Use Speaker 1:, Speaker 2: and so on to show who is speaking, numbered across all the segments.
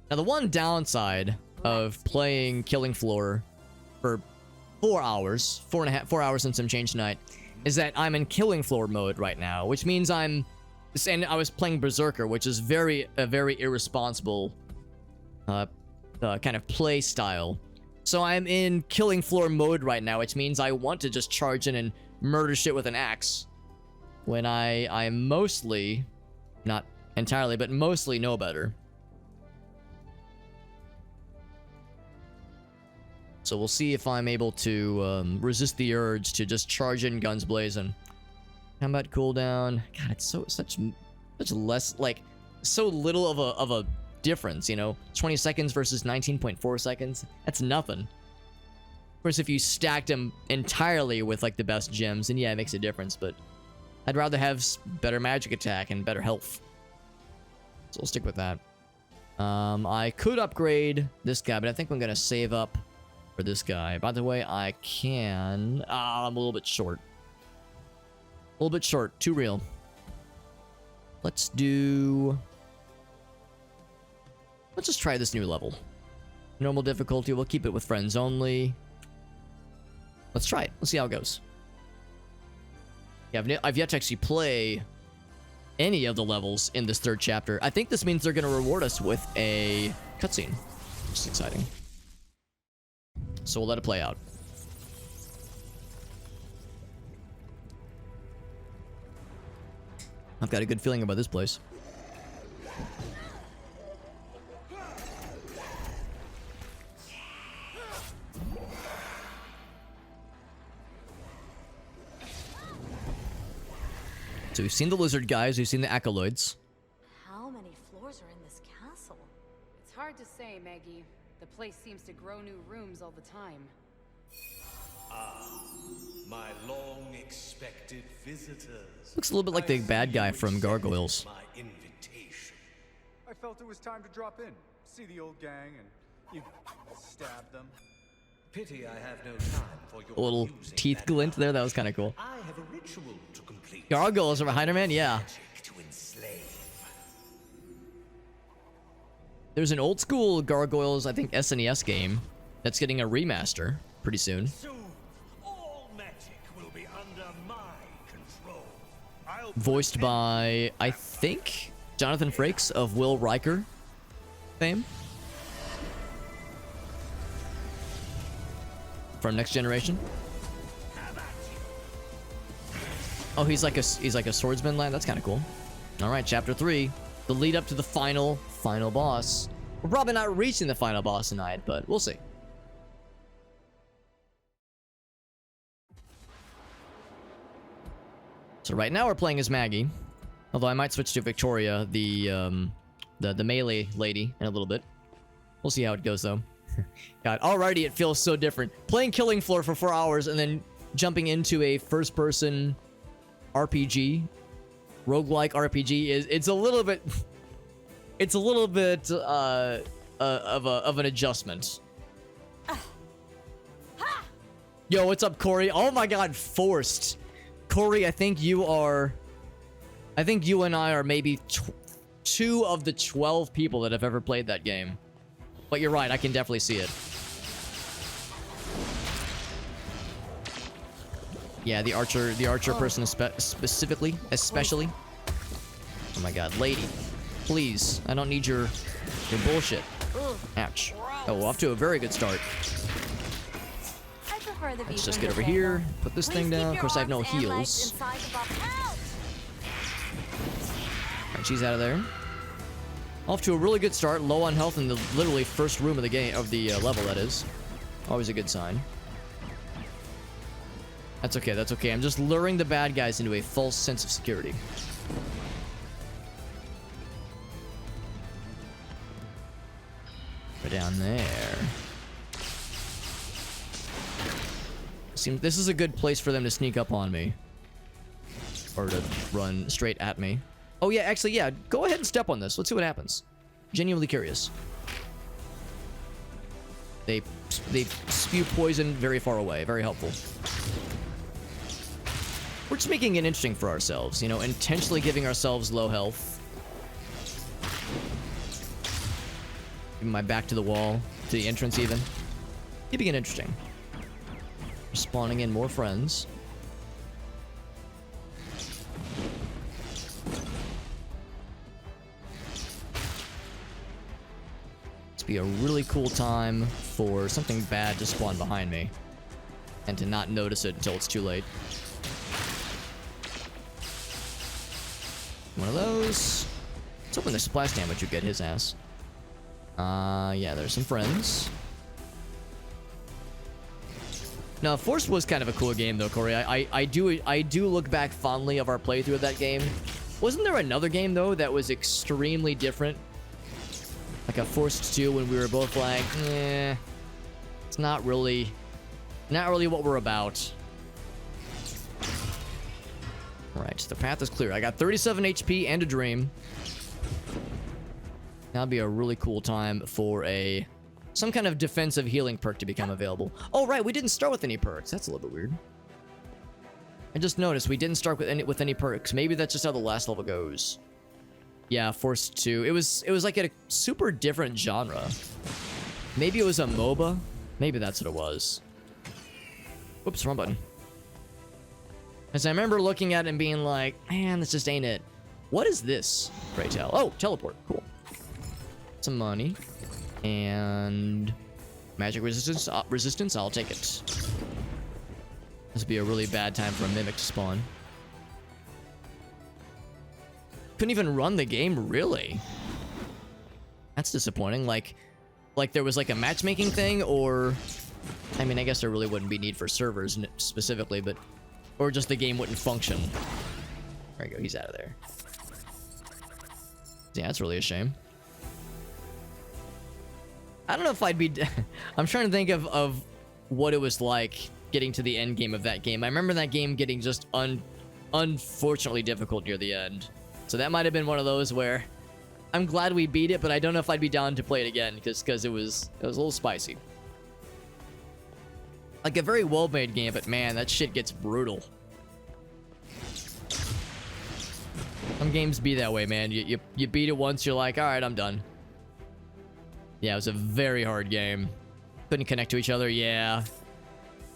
Speaker 1: Now, the one downside of playing Killing Floor for 4 hours, 4 hours and some change tonight, is that I'm in Killing Floor mode right now, which means and I was playing Berserker, which is a very irresponsible kind of play style. So I'm in Killing Floor mode right now, which means I want to just charge in and murder shit with an axe. When I mostly, not entirely, but mostly know better. So we'll see if I'm able to resist the urge to just charge in guns blazing. Combat cooldown. God, it's such less, like, so little of a difference, you know? 20 seconds versus 19.4 seconds. That's nothing. Of course, if you stacked them entirely with, like, the best gems, then yeah, it makes a difference, but I'd rather have better magic attack and better health. So I'll stick with that. I could upgrade this guy, but I think I'm gonna save up for this guy. By the way, I can... I'm a little bit short. A little bit short. Too real. Let's just try this new level. Normal difficulty. We'll keep it with friends only. Let's try it. Let's see how it goes. Yeah, I've yet to actually play any of the levels in this third chapter. I think this means they're going to reward us with a cutscene. Which is exciting. So we'll let it play out. I've got a good feeling about this place. So we've seen the lizard guys, we've seen the acolytes.
Speaker 2: How many floors are in this castle?
Speaker 3: It's hard to say, Maggie. The place seems to grow new rooms all the time.
Speaker 4: Ah, my long-expected visitors.
Speaker 1: Looks a little bit like the bad guy from Gargoyles.
Speaker 4: My invitation.
Speaker 5: I felt it was time to drop in, see the old gang, and you stab them.
Speaker 4: Pity I have no time for your
Speaker 1: A little
Speaker 4: using
Speaker 1: teeth
Speaker 4: that
Speaker 1: glint there, that
Speaker 4: knowledge.
Speaker 1: was kind of cool.
Speaker 4: I have a ritual to complete.
Speaker 1: Gargoyles are behind her, man? Yeah.
Speaker 4: Magic to enslave.
Speaker 1: There's an old school Gargoyles, I think, SNES game that's getting a remaster pretty soon.
Speaker 4: Soon, all magic will be under my control. I'll
Speaker 1: Voiced by, I think, Jonathan Frakes of Will Riker fame. From Next Generation. Oh, he's like a swordsman lad. That's kind of cool. All right, chapter 3, the lead up to the final boss. We're probably not reaching the final boss tonight, but we'll see. So right now we're playing as Maggie, although I might switch to Victoria, the melee lady, in a little bit. We'll see how it goes though. God, already it feels so different. Playing Killing Floor for 4 hours and then jumping into a first-person RPG, roguelike RPG, it's a little bit of an adjustment. Yo, what's up, Corey? Oh my God, forced. Corey, I think you and I are maybe 2 of the 12 people that have ever played that game. But you're right, I can definitely see it. Yeah, the archer person especially. Oh my God, lady, please, I don't need your bullshit. Ouch. Oh, well, off to a very good start. Let's just get over here, put this thing down. Of course, I have no heals. Alright, she's out of there. Off to a really good start, low on health in the literally first room of the game, of the level, that is. Always a good sign. That's okay, that's okay. I'm just luring the bad guys into a false sense of security. We're down there. Seems this is a good place for them to sneak up on me. Or to run straight at me. Oh yeah, actually, yeah, go ahead and step on this. Let's see what happens. Genuinely curious. They spew poison very far away. Very helpful. We're just making it interesting for ourselves, you know, intentionally giving ourselves low health. Giving my back to the wall, to the entrance even. Keeping it interesting. Spawning in more friends. This be a really cool time for something bad to spawn behind me. And to not notice it until it's too late. One of those. Let's open the splash damage would get his ass. Yeah, there's some friends. No, Force was kind of a cool game though, Corey. I do look back fondly of our playthrough of that game. Wasn't there another game though that was extremely different? Like a Force 2 when we were both like, it's not really what we're about. Alright, the path is clear. I got 37 HP and a dream. That'd be a really cool time for some kind of defensive healing perk to become available. Oh, right, we didn't start with any perks. That's a little bit weird. I just noticed we didn't start with any perks. Maybe that's just how the last level goes. Yeah, Force 2. It was like a super different genre. Maybe it was a MOBA. Maybe that's what it was. Whoops, wrong button. As I remember looking at it and being like, man, this just ain't it. What is this, pray tell? Oh, teleport. Cool. Some money. And magic resistance, I'll take it. This would be a really bad time for a mimic to spawn. Couldn't even run the game, really? That's disappointing. Like there was like a matchmaking thing, or I mean, I guess there really wouldn't be need for servers specifically, but or just the game wouldn't function. There you go, he's out of there. Yeah, that's really a shame. I don't know if I'd be... I'm trying to think of what it was like getting to the end game of that game. I remember that game getting just unfortunately difficult near the end. So that might have been one of those where I'm glad we beat it, but I don't know if I'd be down to play it again because it was a little spicy. Like a very well-made game, but man, that shit gets brutal. Some games be that way, man. You beat it once, you're like, all right, I'm done. Yeah, it was a very hard game. Couldn't connect to each other, yeah.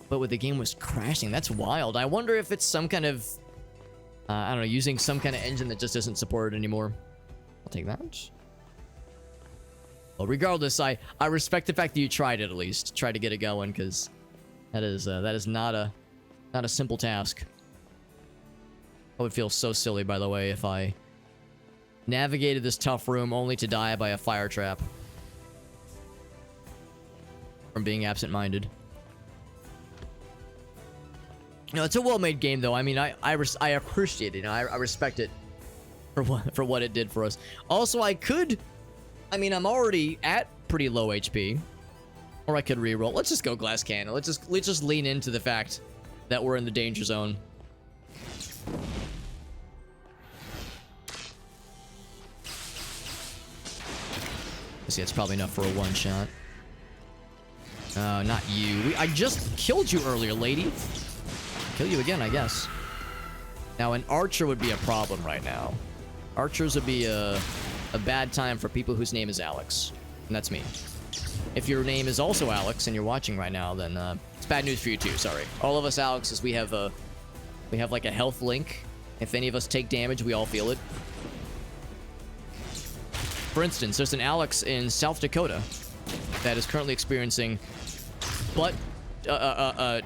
Speaker 1: But when the game was crashing, that's wild. I wonder if it's some kind of, I don't know, using some kind of engine that just isn't supported anymore. I'll take that. Well, regardless, I respect the fact that you tried it at least. Tried to get it going, because that is not a simple task. I would feel so silly, by the way, if I navigated this tough room only to die by a fire trap. From being absent-minded. No, it's a well-made game, though. I mean, I appreciate it. You know, I respect it for what it did for us. Also, I mean, I'm already at pretty low HP, or I could reroll. Let's just go glass cannon. Let's just lean into the fact that we're in the danger zone. See, it's probably enough for a one-shot. Not you. I just killed you earlier, lady. Kill you again, I guess. Now, an archer would be a problem right now. Archers would be a bad time for people whose name is Alex. And that's me. If your name is also Alex and you're watching right now, then it's bad news for you too, sorry. All of us Alexes, we have like a health link. If any of us take damage, we all feel it. For instance, there's an Alex in South Dakota that is currently experiencing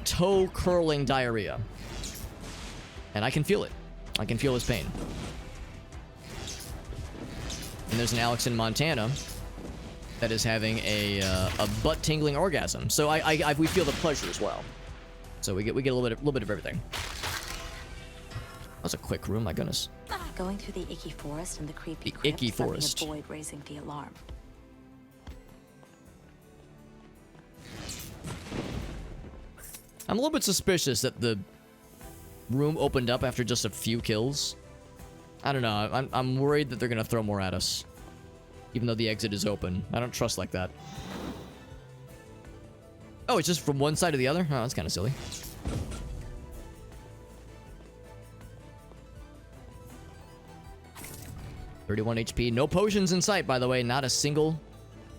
Speaker 1: toe curling diarrhea. And I can feel it. I can feel his pain. And there's an Alex in Montana that is having a butt tingling orgasm. So we feel the pleasure as well. So we get a little bit of everything. That was a quick room, my goodness.
Speaker 2: Going through the icky forest and the creepy
Speaker 1: The icky
Speaker 2: crypts, let me
Speaker 1: forest.
Speaker 2: avoid raising the alarm.
Speaker 1: I'm a little bit suspicious that the room opened up after just a few kills. I don't know. I'm worried that they're gonna throw more at us, even though the exit is open. I don't trust like that. Oh, it's just from one side to the other? Oh, that's kind of silly. $31 HP. No potions in sight, by the way. Not a single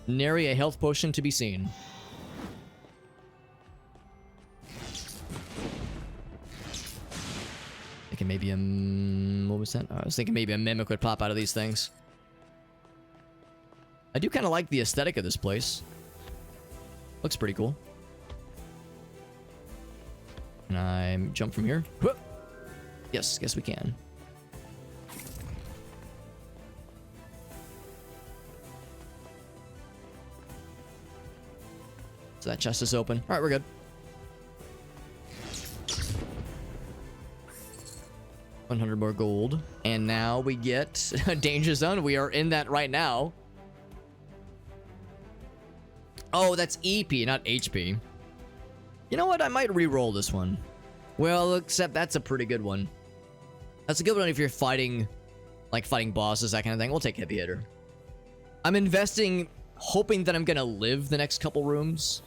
Speaker 1: Nary a health potion to be seen. Thinking maybe a... what was that? I was thinking maybe a mimic would pop out of these things. I do kind of like the aesthetic of this place. Looks pretty cool. Can I jump from here? Whoop. Yes, we can. So that chest is open. All right, we're good. $100 more gold. And now we get a danger zone. We are in that right now. Oh, that's EP, not HP. You know what? I might re-roll this one. Well, except that's a pretty good one. That's a good one if you're fighting, like fighting bosses, that kind of thing. We'll take heavy hitter. I'm investing, hoping that I'm gonna live the next couple rooms.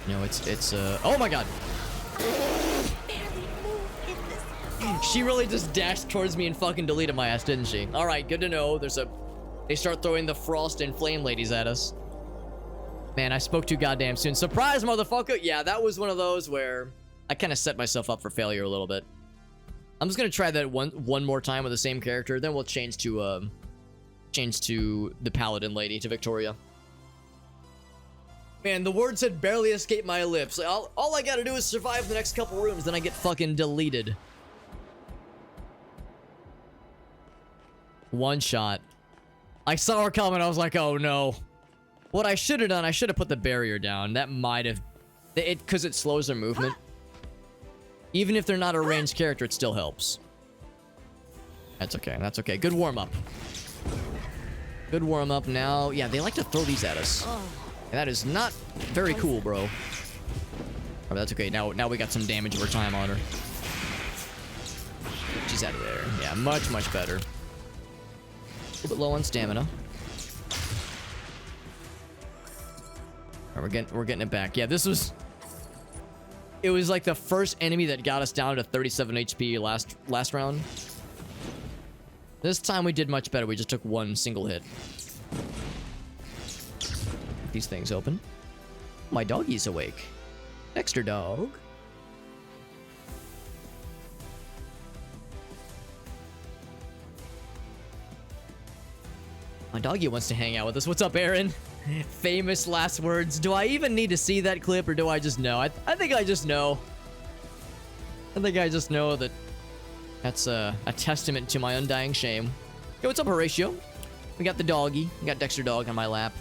Speaker 1: No, it's oh my god. She really just dashed towards me and fucking deleted my ass, didn't she? All right, good to know. They start throwing the frost and flame ladies at us. Man, I spoke too goddamn soon. Surprise, motherfucker! Yeah, that was one of those where I kind of set myself up for failure a little bit. I'm just gonna try that one more time with the same character, then we'll change to the paladin lady, to Victoria. Man, the words had barely escaped my lips. All I gotta do is survive the next couple rooms, then I get fucking deleted. One shot. I saw her coming, I was like, oh no. What I should have done, I should have put the barrier down. That might have... because it slows their movement. Even if they're not a ranged character, it still helps. That's okay, that's okay. Good warm-up. Good warm-up now. Yeah, they like to throw these at us. And that is not very cool, bro. Oh, that's okay. Now we got some damage over time on her. She's out of there. Yeah, much, much better. A little bit low on stamina. All right, we're getting it back. Yeah, it was like the first enemy that got us down to 37 HP last round. This time we did much better. We just took one single hit. These things open. My doggy's awake. Dexter dog. My doggy wants to hang out with us. What's up, Aaron? Famous last words. Do I even need to see that clip, or do I just know? I think I just know. I think I just know that that's a testament to my undying shame. Yo, what's up, Horatio? We got the doggy. We got Dexter dog on my lap.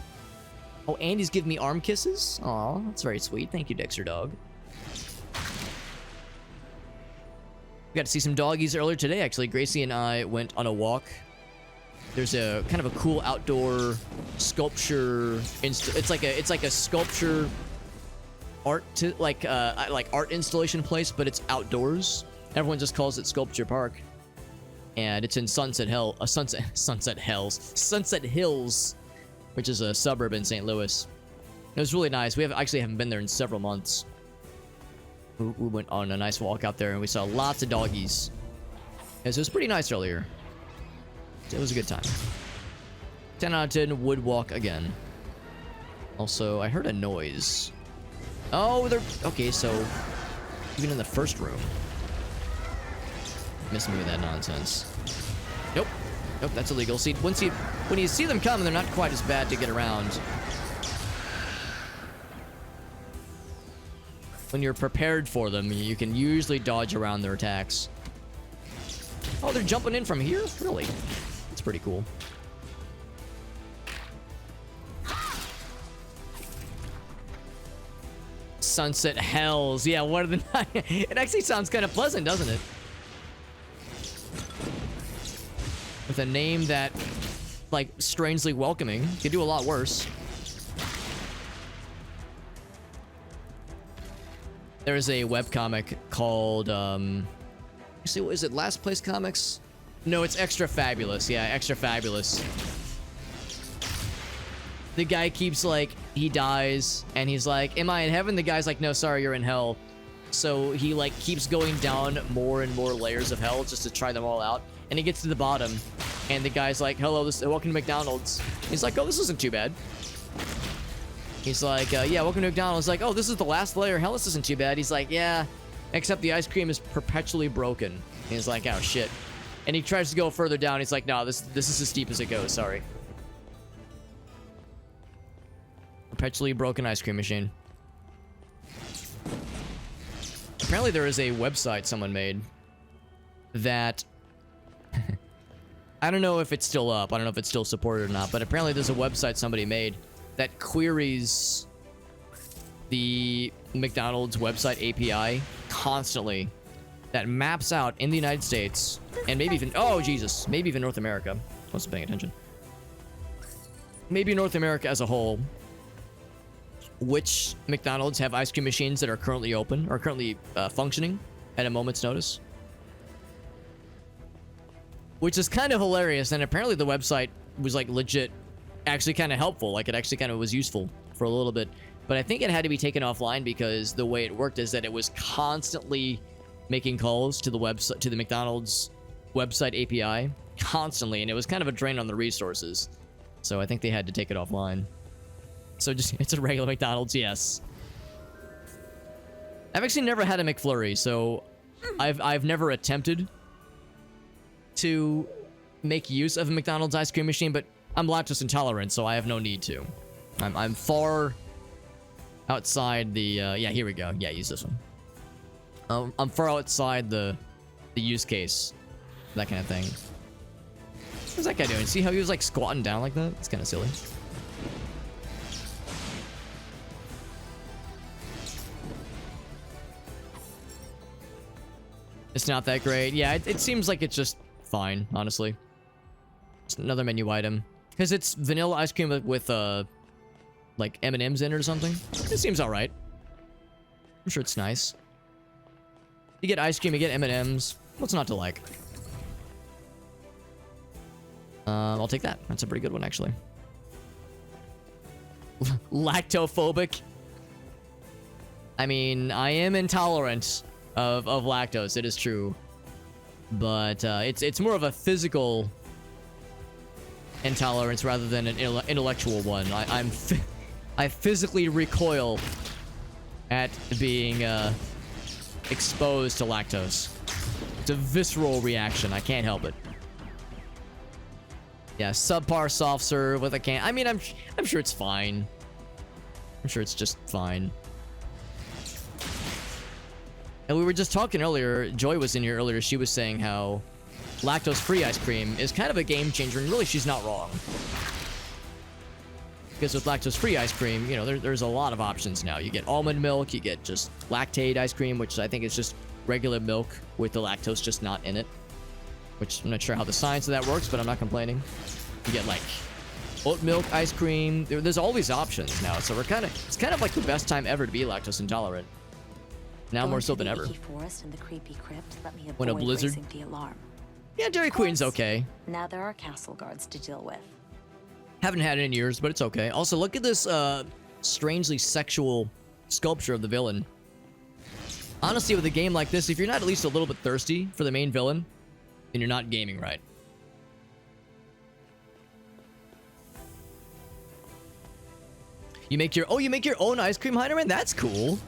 Speaker 1: Oh, Andy's giving me arm kisses? Aw, that's very sweet. Thank you, Dexter dog. We got to see some doggies earlier today, actually. Gracie and I went on a walk. There's a kind of a cool outdoor sculpture. It's like a sculpture art like art installation place, but it's outdoors. Everyone just calls it Sculpture Park, and it's in Sunset Hills, which is a suburb in St. Louis. It was really nice. We actually haven't been there in several months. We went on a nice walk out there, and we saw lots of doggies. It was pretty nice earlier. It was a good time. 10 out of 10 would walk again. Also, I heard a noise. Oh, they're... okay, so... even in the first room. Missed me with that nonsense. Nope. Nope, that's illegal. See, when you see them come, they're not quite as bad to get around. When you're prepared for them, you can usually dodge around their attacks. Oh, they're jumping in from here? Really? That's pretty cool. Sunset Hells. Yeah, what are the... it actually sounds kind of pleasant, doesn't it? With a name that, like, strangely welcoming. Could do a lot worse. There's a webcomic called, see, what is it? Last Place Comics? No, it's Extra Fabulous. Yeah, Extra Fabulous. The guy keeps, like, he dies, and he's like, am I in heaven? The guy's like, no, sorry, you're in hell. So he, like, keeps going down more and more layers of hell just to try them all out. And he gets to the bottom, And the guy's like, hello, welcome to McDonald's. He's like, oh, this isn't too bad. He's like, yeah, welcome to McDonald's. Like, oh, this is the last layer. Hell, this isn't too bad. He's like, yeah, except the ice cream is perpetually broken. And he's like, oh, shit. And he tries to go further down. He's like, no, this is as steep as it goes. Sorry. Perpetually broken ice cream machine. Apparently there is a website someone made that... I don't know if it's still up. I don't know if it's still supported or not. But apparently there's a website somebody made that queries the McDonald's website API constantly. That maps out in the United States and maybe even... Oh, Jesus. Maybe even North America. I wasn't paying attention. Maybe North America as a whole. Which McDonald's have ice cream machines that are currently open or currently functioning at a moment's notice. Which is kind of hilarious. And apparently the website was like legit actually kind of helpful. Like it actually kind of was useful for a little bit. But I think it had to be taken offline because the way it worked is that it was constantly making calls to the website, to the McDonald's website API constantly. And it was kind of a drain on the resources. So I think they had to take it offline. So just, it's a regular McDonald's, yes. I've actually never had a McFlurry, so I've never attempted to make use of a McDonald's ice cream machine, but I'm lactose intolerant, so I have no need to. I'm far outside the, yeah, here we go. Yeah, use this one. I'm far outside the use case, that kind of thing. What's that guy doing? See how he was like squatting down like that? It's kind of silly. It's not that great. Yeah, it seems like it's just fine, honestly. It's another menu item. Because it's vanilla ice cream with like M&Ms in it or something. It seems alright. I'm sure it's nice. You get ice cream, you get M&Ms. What's not to like? I'll take that. That's a pretty good one, actually. Lactophobic. I mean, I am intolerant of lactose. It is true. But it's more of a physical intolerance rather than an intellectual one. I physically recoil at being exposed to lactose. It's a visceral reaction. I can't help it. Yeah, subpar soft serve with a can. I mean, I'm sure it's fine. I'm sure it's just fine. And we were just talking earlier. Joy was in here earlier. She was saying how lactose-free ice cream is kind of a game changer, and really, she's not wrong. Because with lactose-free ice cream, you know, there's a lot of options now. You get almond milk, you get just lactate ice cream, which I think is just regular milk with the lactose just not in it. Which I'm not sure how the science of that works, but I'm not complaining. You get like oat milk ice cream. There's all these options now, so it's kind of like the best time ever to be lactose intolerant. Now more so than ever.
Speaker 2: And the creepy crypt, let me
Speaker 1: When a
Speaker 2: avoid
Speaker 1: blizzard.
Speaker 2: raising the alarm.
Speaker 1: Yeah, Dairy Queen's okay.
Speaker 2: Now there are castle guards to deal with.
Speaker 1: Haven't had it in years, but it's okay. Also, look at this strangely sexual sculpture of the villain. Honestly, with a game like this, if you're not at least a little bit thirsty for the main villain, then you're not gaming right. You make your own ice cream, Heinerman? That's cool.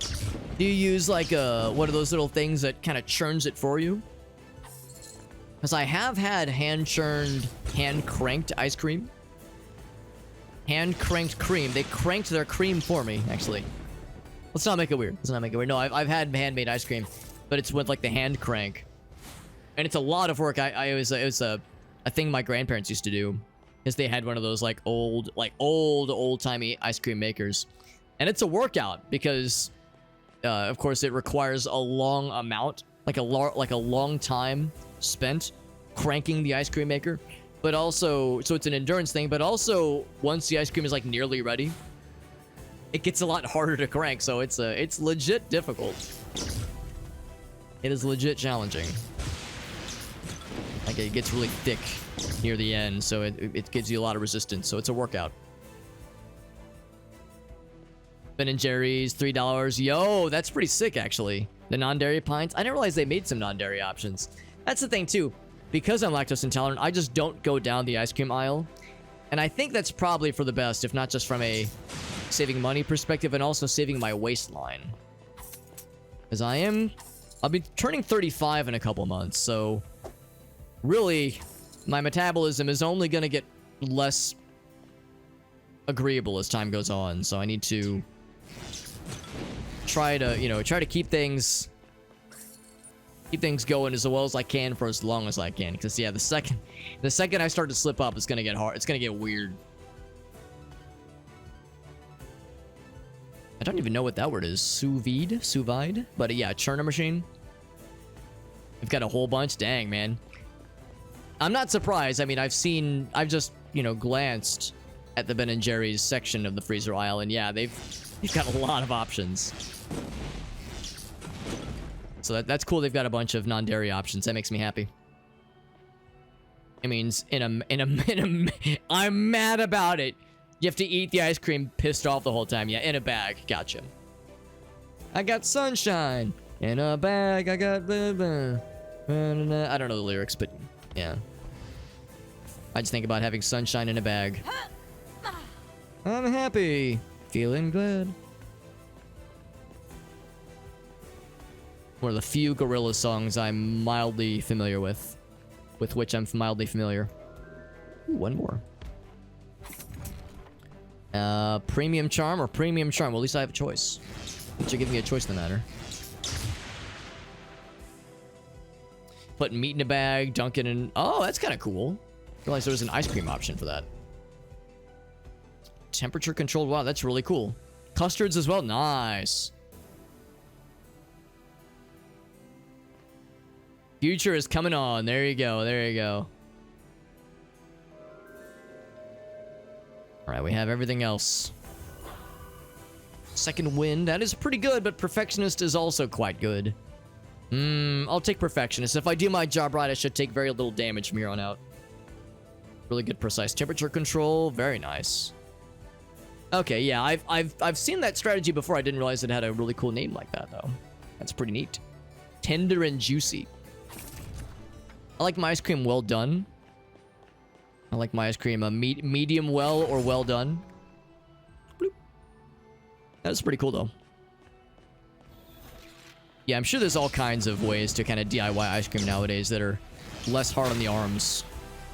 Speaker 1: Do you use like one of those little things that kind of churns it for you? Because I have had hand-churned, hand-cranked ice cream. Hand-cranked cream. They cranked their cream for me, actually. Let's not make it weird. Let's not make it weird. No, I've had handmade ice cream, but it's with like the hand crank. And it's a lot of work. It was a thing my grandparents used to do. Because they had one of those like old-timey ice cream makers. And it's a workout because, of course, it requires a long amount, like a long time spent cranking the ice cream maker. But also, so it's an endurance thing, but also once the ice cream is like nearly ready, it gets a lot harder to crank. So it's legit difficult. It is legit challenging. Like it gets really thick near the end, so it gives you a lot of resistance. So it's a workout. Ben and Jerry's, $3. Yo, that's pretty sick, actually. The non-dairy pints. I didn't realize they made some non-dairy options. That's the thing, too. because I'm lactose intolerant, I just don't go down the ice cream aisle. And I think that's probably for the best, if not just from a saving money perspective and also saving my waistline. Because I'll be turning 35 in a couple months, so really, my metabolism is only going to get less agreeable as time goes on. So I need to try to keep things going as well as I can for as long as I can. Because yeah, the second I start to slip up, it's gonna get hard. It's gonna get weird. I don't even know what that word is. Sous vide. But yeah, churner machine. I've got a whole bunch. Dang, man. I'm not surprised. I mean, I've just glanced at the Ben & Jerry's section of the freezer aisle, and yeah, they've got a lot of options. So that's cool. They've got a bunch of non-dairy options. That makes me happy. It means I'm mad about it. You have to eat the ice cream pissed off the whole time. Yeah, in a bag. Gotcha. I got sunshine in a bag. I got blah, blah. I don't know the lyrics, but yeah. I just think about having sunshine in a bag. I'm happy. Feeling good. One of the few Gorillaz songs I'm mildly familiar with. With which I'm mildly familiar. Ooh, one more. Premium charm or premium charm? Well, at least I have a choice. But you're giving me a choice in the matter. Putting meat in a bag, dunking in... Oh, that's kind of cool. I realized there was an ice cream option for that. Temperature controlled. Wow, that's really cool. Custards as well. Nice. Future is coming on. There you go. There you go. All right, we have everything else. Second wind. That is pretty good, but Perfectionist is also quite good. I'll take Perfectionist. If I do my job right, I should take very little damage from here on out. Really good precise temperature control. Very nice. Okay, yeah, I've seen that strategy before. I didn't realize it had a really cool name like that, though. That's pretty neat. Tender and juicy. I like my ice cream well done. I like my ice cream medium well or well done. Bloop. That's pretty cool, though. Yeah, I'm sure there's all kinds of ways to kind of DIY ice cream nowadays that are less hard on the arms.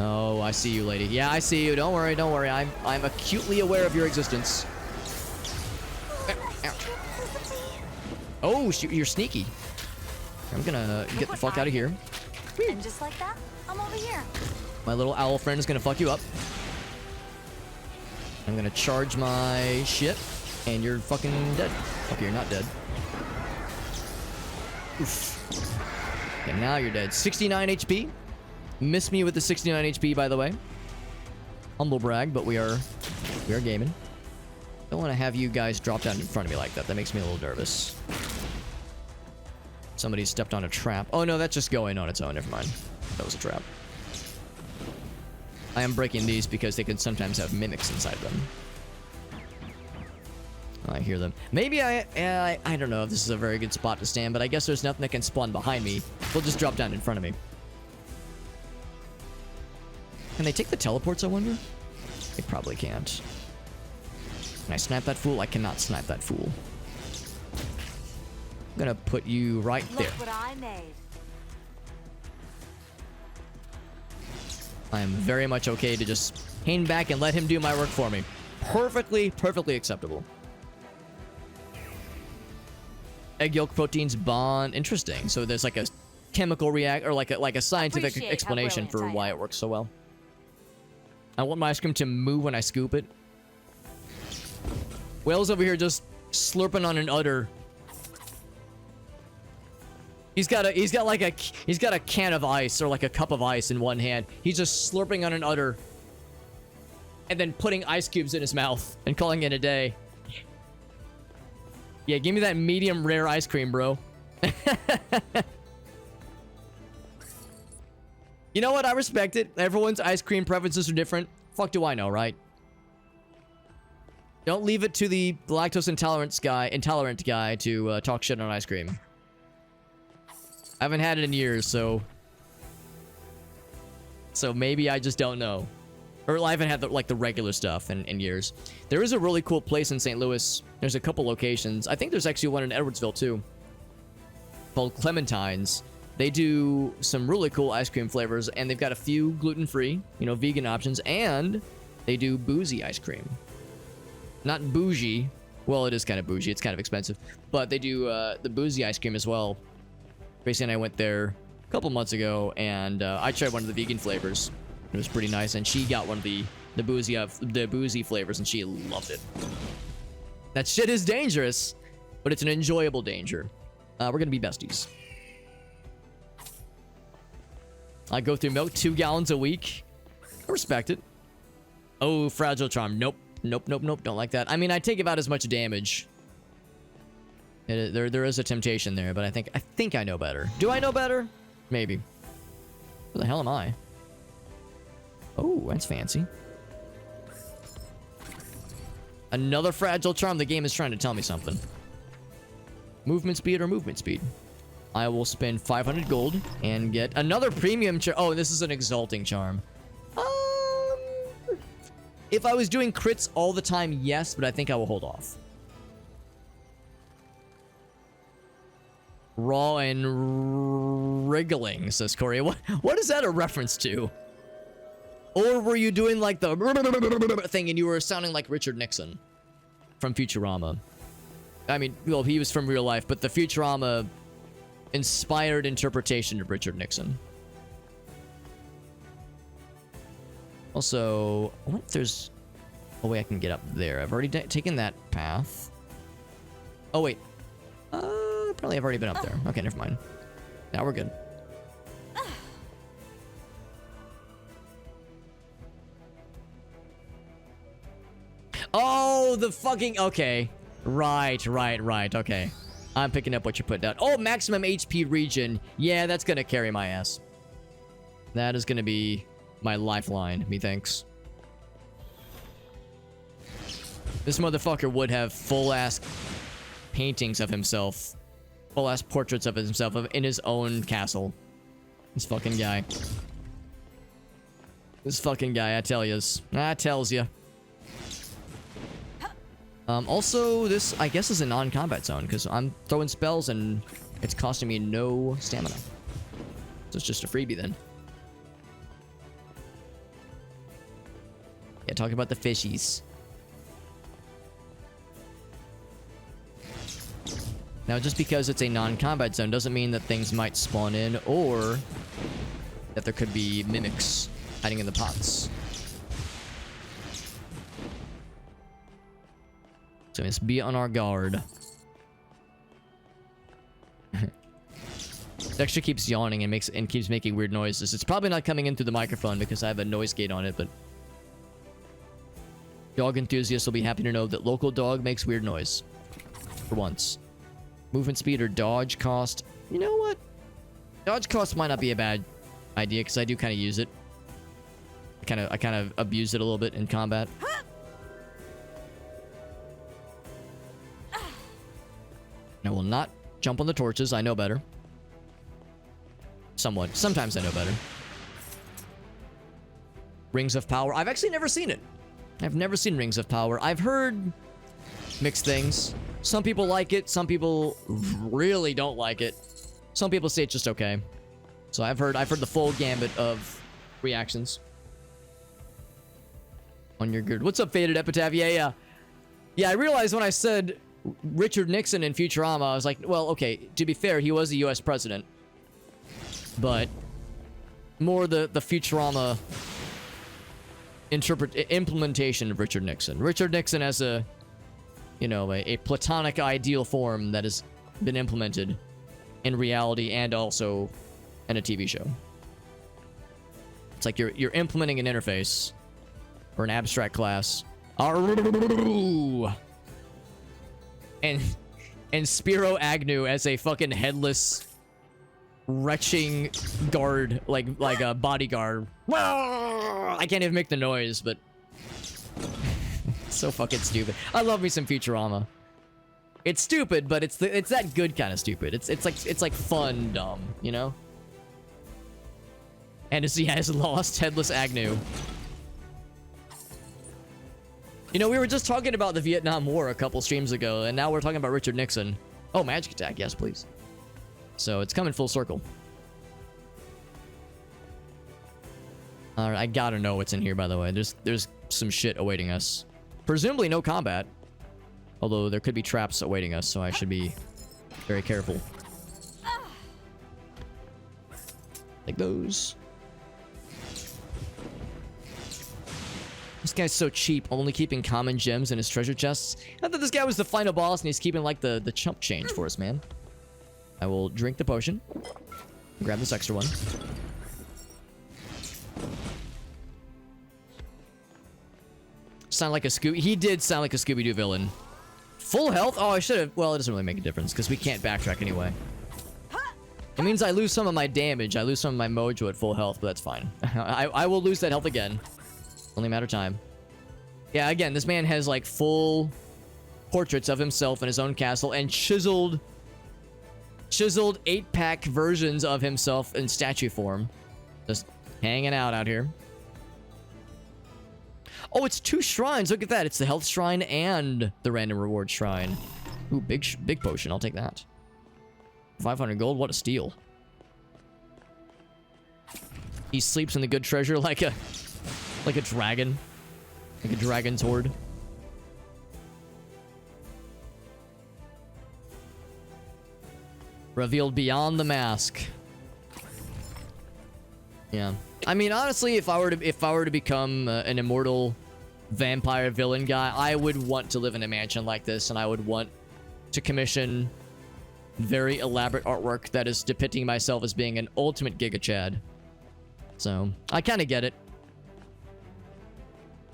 Speaker 1: Oh, I see you, lady. Yeah, I see you. Don't worry, don't worry. I'm acutely aware of your existence. Oh, you're sneaky. I'm gonna get the fuck out of here.
Speaker 2: And just like that, I'm over here.
Speaker 1: My little owl friend is gonna fuck you up. I'm gonna charge my shit, and you're fucking dead. Okay, you're not dead. Oof. Okay, now you're dead. 69 HP. Miss me with the 69 HP, by the way. Humble brag, but we are gaming. Don't want to have you guys drop down in front of me like that. That makes me a little nervous. Somebody stepped on a trap. Oh no, that's just going on its own. Never mind. That was a trap. I am breaking these because they can sometimes have mimics inside them. I hear them. Maybe I don't know if this is a very good spot to stand, but I guess there's nothing that can spawn behind me. They'll just drop down in front of me. Can they take the teleports, I wonder? They probably can't. Can I snipe that fool? I cannot snipe that fool. I'm gonna put you right there.
Speaker 2: Look what I made.
Speaker 1: I am very much okay to just hang back and let him do my work for me. Perfectly acceptable. Egg yolk proteins bond. Interesting. So there's like a chemical react or like a scientific explanation for why it works so well. I want my ice cream to move when I scoop it. Whale's over here just slurping on an udder. He's got a can of ice or like a cup of ice in one hand. He's just slurping on an udder and then putting ice cubes in his mouth and calling it a day. Yeah, give me that medium rare ice cream, bro. You know what? I respect it. Everyone's ice cream preferences are different. Fuck do I know, right? Don't leave it to the lactose intolerant guy to talk shit on ice cream. I haven't had it in years, so So maybe I just don't know. Or I haven't had the regular stuff in years. There is a really cool place in St. Louis. There's a couple locations. I think there's actually one in Edwardsville too, called Clementine's. They do some really cool ice cream flavors, and they've got a few gluten-free, you know, vegan options, and they do boozy ice cream. Not bougie. Well, it is kind of bougie. It's kind of expensive. But they do the boozy ice cream as well. Gracie and I went there a couple months ago, and I tried one of the vegan flavors. It was pretty nice, and she got one of the boozy flavors, and she loved it. That shit is dangerous, but it's an enjoyable danger. We're gonna be besties. I go through milk 2 gallons a week. I respect it. Oh, fragile charm. Nope. Nope. Don't like that. I mean, I take about as much damage. There is a temptation there, but I think I know better. Do I know better? Maybe. Where the hell am I? Oh, that's fancy. Another fragile charm. The game is trying to tell me something. Movement speed or movement speed? I will spend 500 gold and get another premium charm. Oh, this is an exalting charm. If I was doing crits all the time, yes, but I think I will hold off. Raw and wriggling, says Corey. What is that a reference to? Or were you doing like the thing and you were sounding like Richard Nixon from Futurama? I mean, well, he was from real life, but the Futurama inspired interpretation of Richard Nixon. Also, what if there's a way I can get up there? I've already taken that path. Oh, wait. Probably I've already been up there. Okay, never mind. Now we're good. Oh, the fucking... Okay. Right. Okay. I'm picking up what you put down. Oh, maximum HP region. Yeah, that's gonna carry my ass. That is gonna be my lifeline, methinks. This motherfucker would have full-ass paintings of himself. Full-ass portraits of himself in his own castle. This fucking guy. This fucking guy, I tell yous. I tells ya. Also, this, I guess, is a non-combat zone, because I'm throwing spells and it's costing me no stamina. So it's just a freebie then. Yeah, talk about the fishies. Now, just because it's a non-combat zone doesn't mean that things might spawn in, or that there could be mimics hiding in the pots. So let's be on our guard. Dexter keeps yawning and keeps making weird noises. It's probably not coming in through the microphone because I have a noise gate on it, but dog enthusiasts will be happy to know that local dog makes weird noise. For once. Movement speed or dodge cost. You know what? Dodge cost might not be a bad idea because I do kind of use it. I kind of abuse it a little bit in combat. I will not jump on the torches. I know better. Somewhat. Sometimes I know better. Rings of Power. I've actually never seen it. I've never seen Rings of Power. I've heard mixed things. Some people like it. Some people really don't like it. Some people say it's just okay. So I've heard the full gambit of reactions. On your good. What's up, Faded Epitaph? Yeah, I realized when I said Richard Nixon in Futurama, I was like, well, okay, to be fair, he was a US president. But more the Futurama implementation of Richard Nixon. Richard Nixon as a, you know, a platonic ideal form that has been implemented in reality and also in a TV show. It's like you're implementing an interface or an abstract class. And Spiro Agnew as a fucking headless, retching guard, like a bodyguard. I can't even make the noise, but it's so fucking stupid. I love me some Futurama. It's stupid, but it's that good kind of stupid. It's like fun dumb, you know. Hennessy has lost Headless Agnew. You know, we were just talking about the Vietnam War a couple streams ago, and now we're talking about Richard Nixon. Oh, magic attack. Yes, please. So it's coming full circle. Alright, I gotta know what's in here, by the way. There's some shit awaiting us. Presumably no combat. Although there could be traps awaiting us, so I should be very careful. Like those. This guy's so cheap, only keeping common gems in his treasure chests. I thought this guy was the final boss, and he's keeping, like, the chump change for us, man. I will drink the potion. Grab this extra one. Sound like a Scooby... He did sound like a Scooby-Doo villain. Full health? Oh, I should have... Well, it doesn't really make a difference, because we can't backtrack anyway. It means I lose some of my damage. I lose some of my mojo at full health, but that's fine. I will lose that health again. Only a matter of time. Yeah, again, this man has, like, full portraits of himself in his own castle and chiseled 8-pack versions of himself in statue form. Just hanging out here. Oh, it's 2 shrines. Look at that. It's the health shrine and the random reward shrine. Ooh, big potion. I'll take that. 500 gold. What a steal. He sleeps in the good treasure like a dragon. Like a dragon's horde. Revealed beyond the mask. Yeah. I mean, honestly, if I were to become an immortal vampire villain guy, I would want to live in a mansion like this, and I would want to commission very elaborate artwork that is depicting myself as being an ultimate Giga Chad. So, I kind of get it.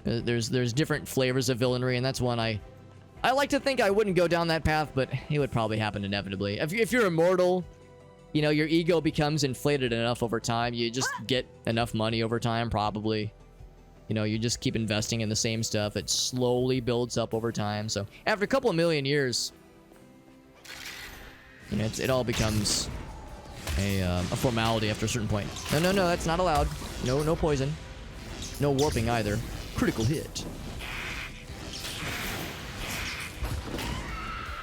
Speaker 1: There's different flavors of villainry, and that's one I like to think I wouldn't go down that path, but it would probably happen inevitably. If you're immortal, you know, your ego becomes inflated enough over time. You just get enough money over time, probably. You know, you just keep investing in the same stuff. It slowly builds up over time. So after a couple of million years, you know, it all becomes a formality after a certain point. No, that's not allowed. No poison. No warping either. Critical hit.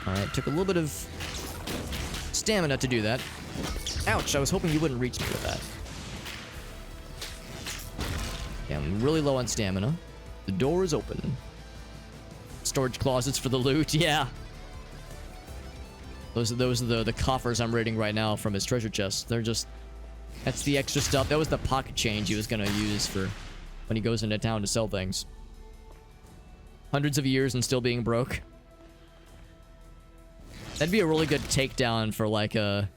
Speaker 1: Alright, took a little bit of stamina to do that. Ouch, I was hoping you wouldn't reach me with that. Yeah, I'm really low on stamina. The door is open. Storage closets for the loot, yeah. Those are the coffers I'm raiding right now from his treasure chest. They're just... That's the extra stuff. That was the pocket change he was gonna use for when he goes into town to sell things. Hundreds of years and still being broke. That'd be a really good takedown for like a...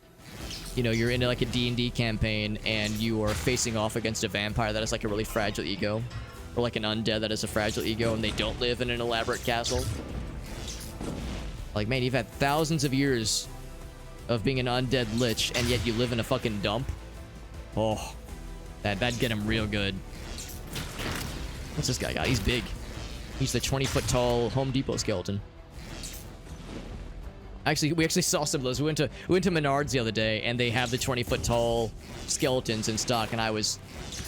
Speaker 1: You know, you're in like a D&D campaign and you are facing off against a vampire that has like a really fragile ego. Or like an undead that has a fragile ego and they don't live in an elaborate castle. Like, man, you've had thousands of years of being an undead lich and yet you live in a fucking dump. Oh, that'd get him real good. What's this guy got? He's big. He's the 20-foot tall Home Depot skeleton. Actually, we actually saw some of those. We went to Menards the other day, and they have the 20-foot tall skeletons in stock, and I was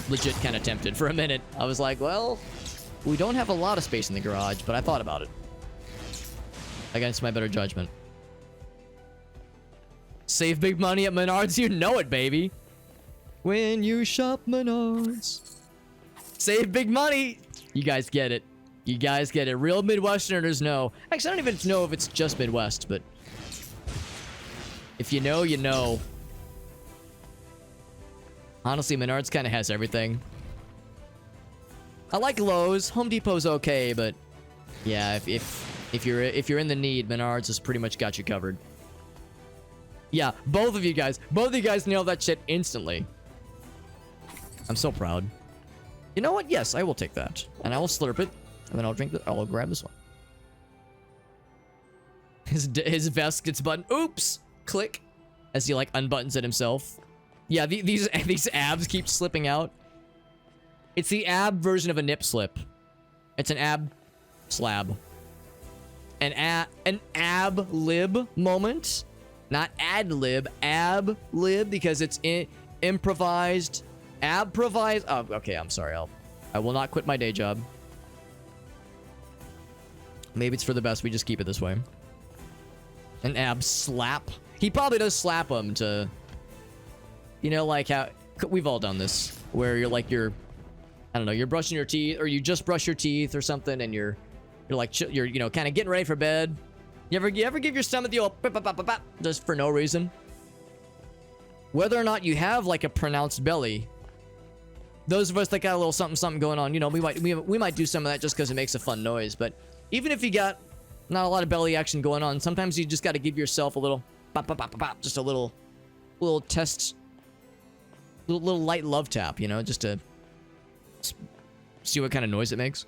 Speaker 1: legit kind of tempted for a minute. I was like, well, we don't have a lot of space in the garage, but I thought about it. Against my better judgment. Save big money at Menards, you know it, baby. When you shop Menards. Save big money. You guys get it. You guys get it. Real Midwesterners know. Actually, I don't even know if it's just Midwest, but... If you know, you know. Honestly, Menards kind of has everything. I like Lowe's. Home Depot's okay, but... Yeah, if you're in the need, Menards has pretty much got you covered. Yeah, both of you guys nailed that shit instantly. I'm so proud. You know what? Yes, I will take that. And I will slurp it. And then I'll grab this one. His vest gets buttoned. Oops! Click. As he, like, unbuttons it himself. Yeah, these abs keep slipping out. It's the ab version of a nip slip. It's an ab slab. An ab lib moment. Not ad lib. Ab lib, because it's improvised Ab provides... Oh, okay, I'm sorry. I will not quit my day job. Maybe it's for the best. We just keep it this way. An ab slap. He probably does slap him to... You know, like how... We've all done this. Where you're like, I don't know, you're brushing your teeth, or you just brush your teeth or something, and you're like, you're, you know, kind of getting ready for bed. You ever give your stomach the old... Just for no reason? Whether or not you have, like, a pronounced belly... Those of us that got a little something going on, you know, we might do some of that just because it makes a fun noise. But even if you got not a lot of belly action going on, sometimes you just got to give yourself a little just a little test, little light love tap, you know, just to see what kind of noise it makes.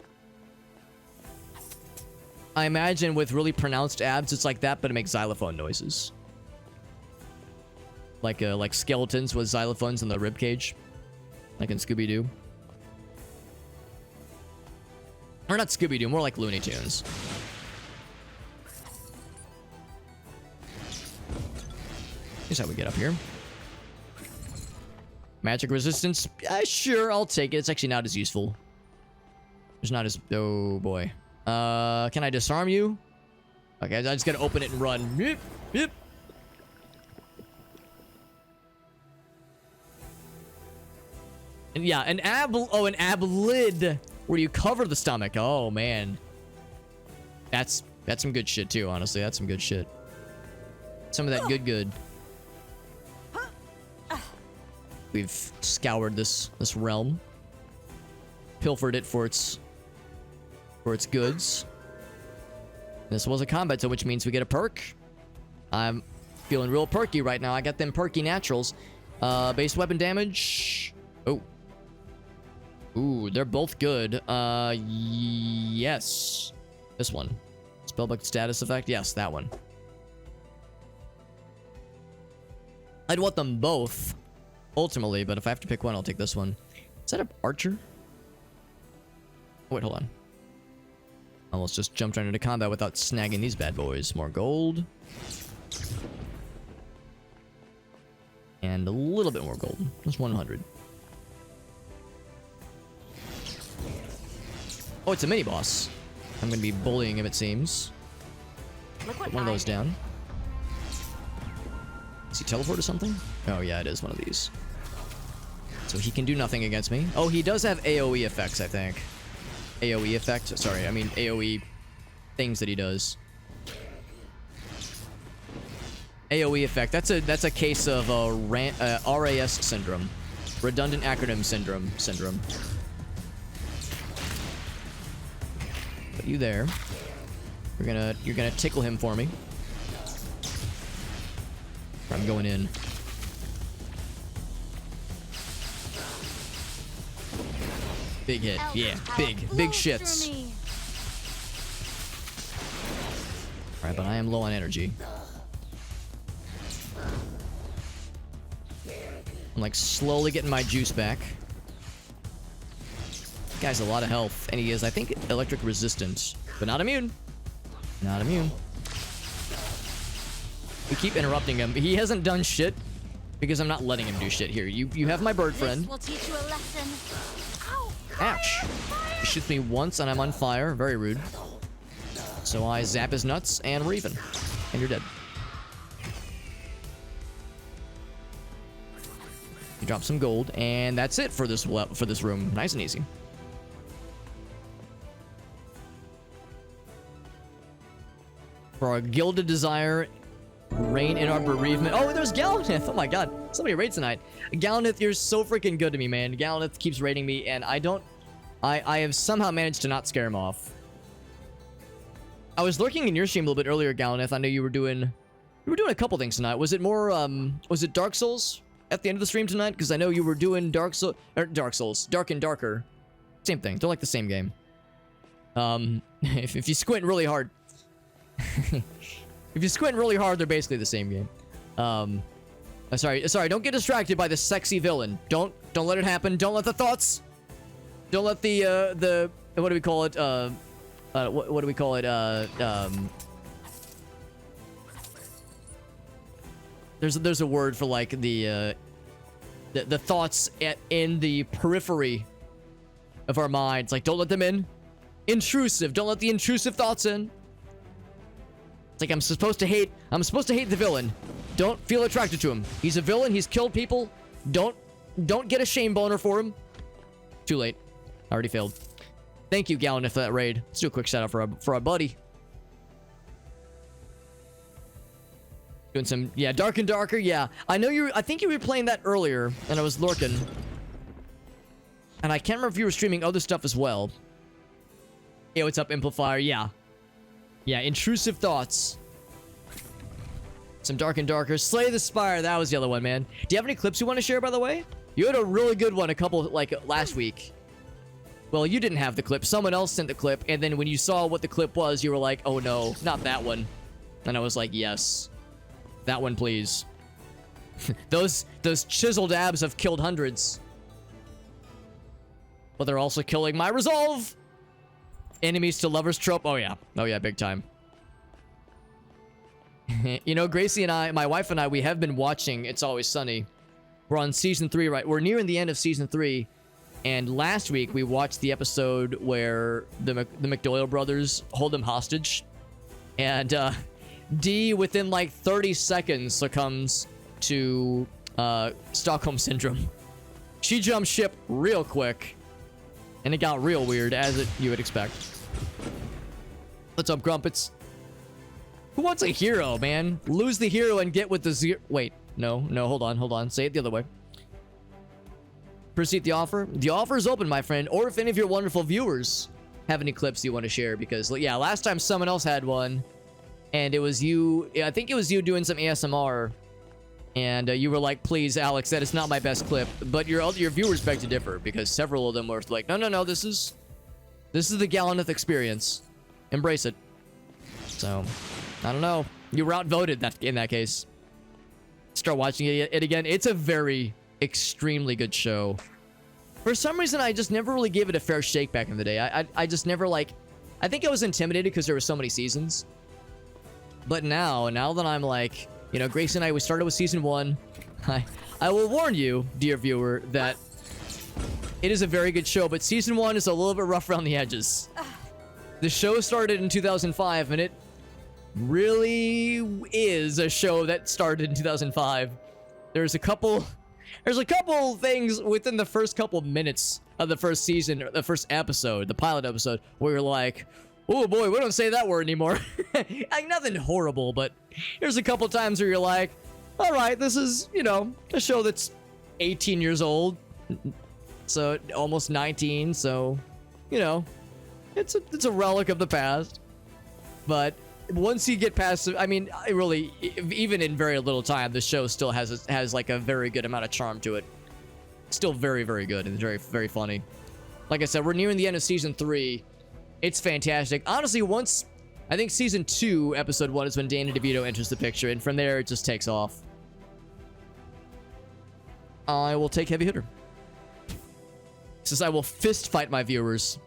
Speaker 1: I imagine with really pronounced abs, it's like that, but it makes xylophone noises, like skeletons with xylophones in the rib cage. Like in Scooby-Doo. Or not Scooby-Doo, more like Looney Tunes. Here's how we get up here. Magic resistance? Sure, I'll take it. It's actually not as useful. It's not as... Oh, boy. Can I disarm you? Okay, I just gotta open it and run. Yep, yep. And yeah, an ab lid where you cover the stomach. Oh man, that's some good shit too. Honestly, that's some good shit. Some of that good. We've scoured this realm, pilfered it for its goods. This was a combat zone, which means we get a perk. I'm feeling real perky right now. I got them perky naturals. Base weapon damage. Oh. Ooh, they're both good. Yes. This one. Spellbook status effect? Yes, that one. I'd want them both, ultimately, but if I have to pick one, I'll take this one. Is that an archer? Oh, wait, hold on. Almost just jumped right into combat without snagging these bad boys. More gold. And a little bit more gold. Just 100. Oh, it's a mini-boss. I'm gonna be bullying him, it seems. Put one of those down. Is he teleport or something? Oh, yeah, it is one of these. So he can do nothing against me. Oh, he does have AoE effects, I think. AoE effect? Sorry, I mean AoE things that he does. AoE effect. That's a case of RAS syndrome. Redundant acronym syndrome. Put you there. You're gonna tickle him for me. I'm going in. Big hit. Yeah, big shits. Alright, but I am low on energy. I'm like slowly getting my juice back. Guy's a lot of health, and he is, I think, electric resistant, but not immune. Not immune. We keep interrupting him. He hasn't done shit because I'm not letting him do shit. Here, you have my bird friend.
Speaker 2: This will teach you a lesson. Ow!
Speaker 1: Ouch! He shoots me once and I'm on fire. Very rude. So I zap his nuts and we're even. And you're dead. You drop some gold, and that's it for this room. Nice and easy. For our gilded desire, reign in our bereavement. Oh, there's Gallanith. Oh my god, somebody raid tonight. Gallanith, you're so freaking good to me, man. Gallanith keeps raiding me, and I have somehow managed to not scare him off. I was lurking in your stream a little bit earlier, Gallanith. I know you were doing a couple things tonight. Was it more was it Dark Souls at the end of the stream tonight? Because I know you were doing Dark Souls, Dark and Darker. Same thing. They're like the same game. If you squint really hard. If you squint really hard, they're basically the same game. Sorry, don't get distracted by the sexy villain. Don't let it happen. Don't let the thoughts. Don't let the what do we call it? What do we call it? There's a word for like the the thoughts in the periphery of our minds. Like, don't let them in. Intrusive. Don't let the intrusive thoughts in. It's like I'm supposed to hate the villain. Don't feel attracted to him. He's a villain. He's killed people. Don't get a shame boner for him. Too late. I already failed. Thank you, Gallon, for that raid. Let's do a quick shout out for our buddy. Doing some, yeah, Dark and Darker, yeah. I think you were playing that earlier, and I was lurking. And I can't remember if you were streaming other stuff as well. Hey, what's up, Amplifier? Yeah. Yeah, intrusive thoughts. Some Dark and Darker. Slay the Spire, that was the other one, man. Do you have any clips you want to share, by the way? You had a really good one last week. Well, you didn't have the clip. Someone else sent the clip, and then when you saw what the clip was, you were like, oh no, not that one. And I was like, yes. That one, please. Those chiseled abs have killed hundreds. But they're also killing my resolve. Enemies to lovers trope. Oh yeah. Oh yeah, big time. You know, Gracie and I, my wife and I, we have been watching It's Always Sunny. We're on season 3, right? We're nearing the end of season 3. And last week we watched the episode where the McDoyle brothers hold him hostage. And D, within like 30 seconds, succumbs to Stockholm Syndrome. She jumped ship real quick. And it got real weird, as you would expect. What's up, Grumpets? Who wants a hero, man? Lose the hero and get with the zero. Wait, no, hold on. Say it the other way. Proceed the offer. The offer is open, my friend. Or if any of your wonderful viewers have any clips you want to share. Because, yeah, last time someone else had one. And it was you. I think it was you doing some ASMR. And you were like, please, Alex, that is not my best clip. But your viewers beg to differ. Because several of them were like, no, this is the Gallaneth experience. Embrace it. So, I don't know. You were outvoted in that case. Start watching it again. It's a very, extremely good show. For some reason, I just never really gave it a fair shake back in the day. I just never, like... I think I was intimidated because there were so many seasons. But now that I'm like... You know, Grace and I, we started with season 1. I will warn you, dear viewer, that it is a very good show, but season 1 is a little bit rough around the edges. The show started in 2005, and it really is a show that started in 2005. There's a couple things within the first couple minutes of the first season, or the first episode, the pilot episode, where you're like, oh boy, we don't say that word anymore. Like, nothing horrible, but there's a couple times where you're like, all right, this is, you know, a show that's 18 years old. So, almost 19, so, you know, it's a relic of the past. But once you get past, I mean, really, even in very little time, the show still has like a very good amount of charm to it. Still very, very good and very, very funny. Like I said, we're nearing the end of season 3. It's fantastic. Honestly, once, I think season 2, episode 1 is when Danny DeVito enters the picture, and from there, it just takes off. I will take Heavy Hitter. Says, I will fist fight my viewers.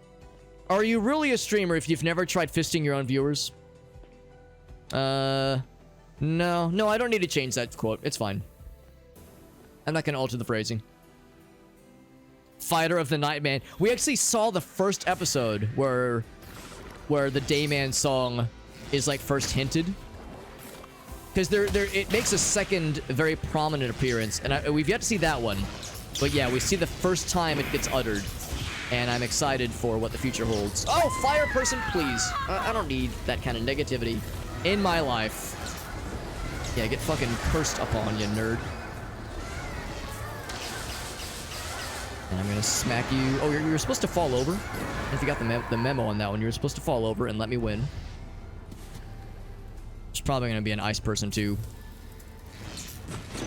Speaker 1: Are you really a streamer if you've never tried fisting your own viewers? No, I don't need to change that quote. It's fine. I'm not gonna alter the phrasing. Fighter of the Night Man. We actually saw the first episode where the Dayman song is like first hinted. Because it makes a second very prominent appearance, and we've yet to see that one. But yeah, we see the first time it gets uttered, and I'm excited for what the future holds. Oh, fire person, please. I don't need that kind of negativity in my life. Yeah, get fucking cursed upon, you nerd. And I'm gonna smack you. Oh, you're supposed to fall over. If you got the memo on that one, you're supposed to fall over and let me win. There's probably gonna be an ice person too.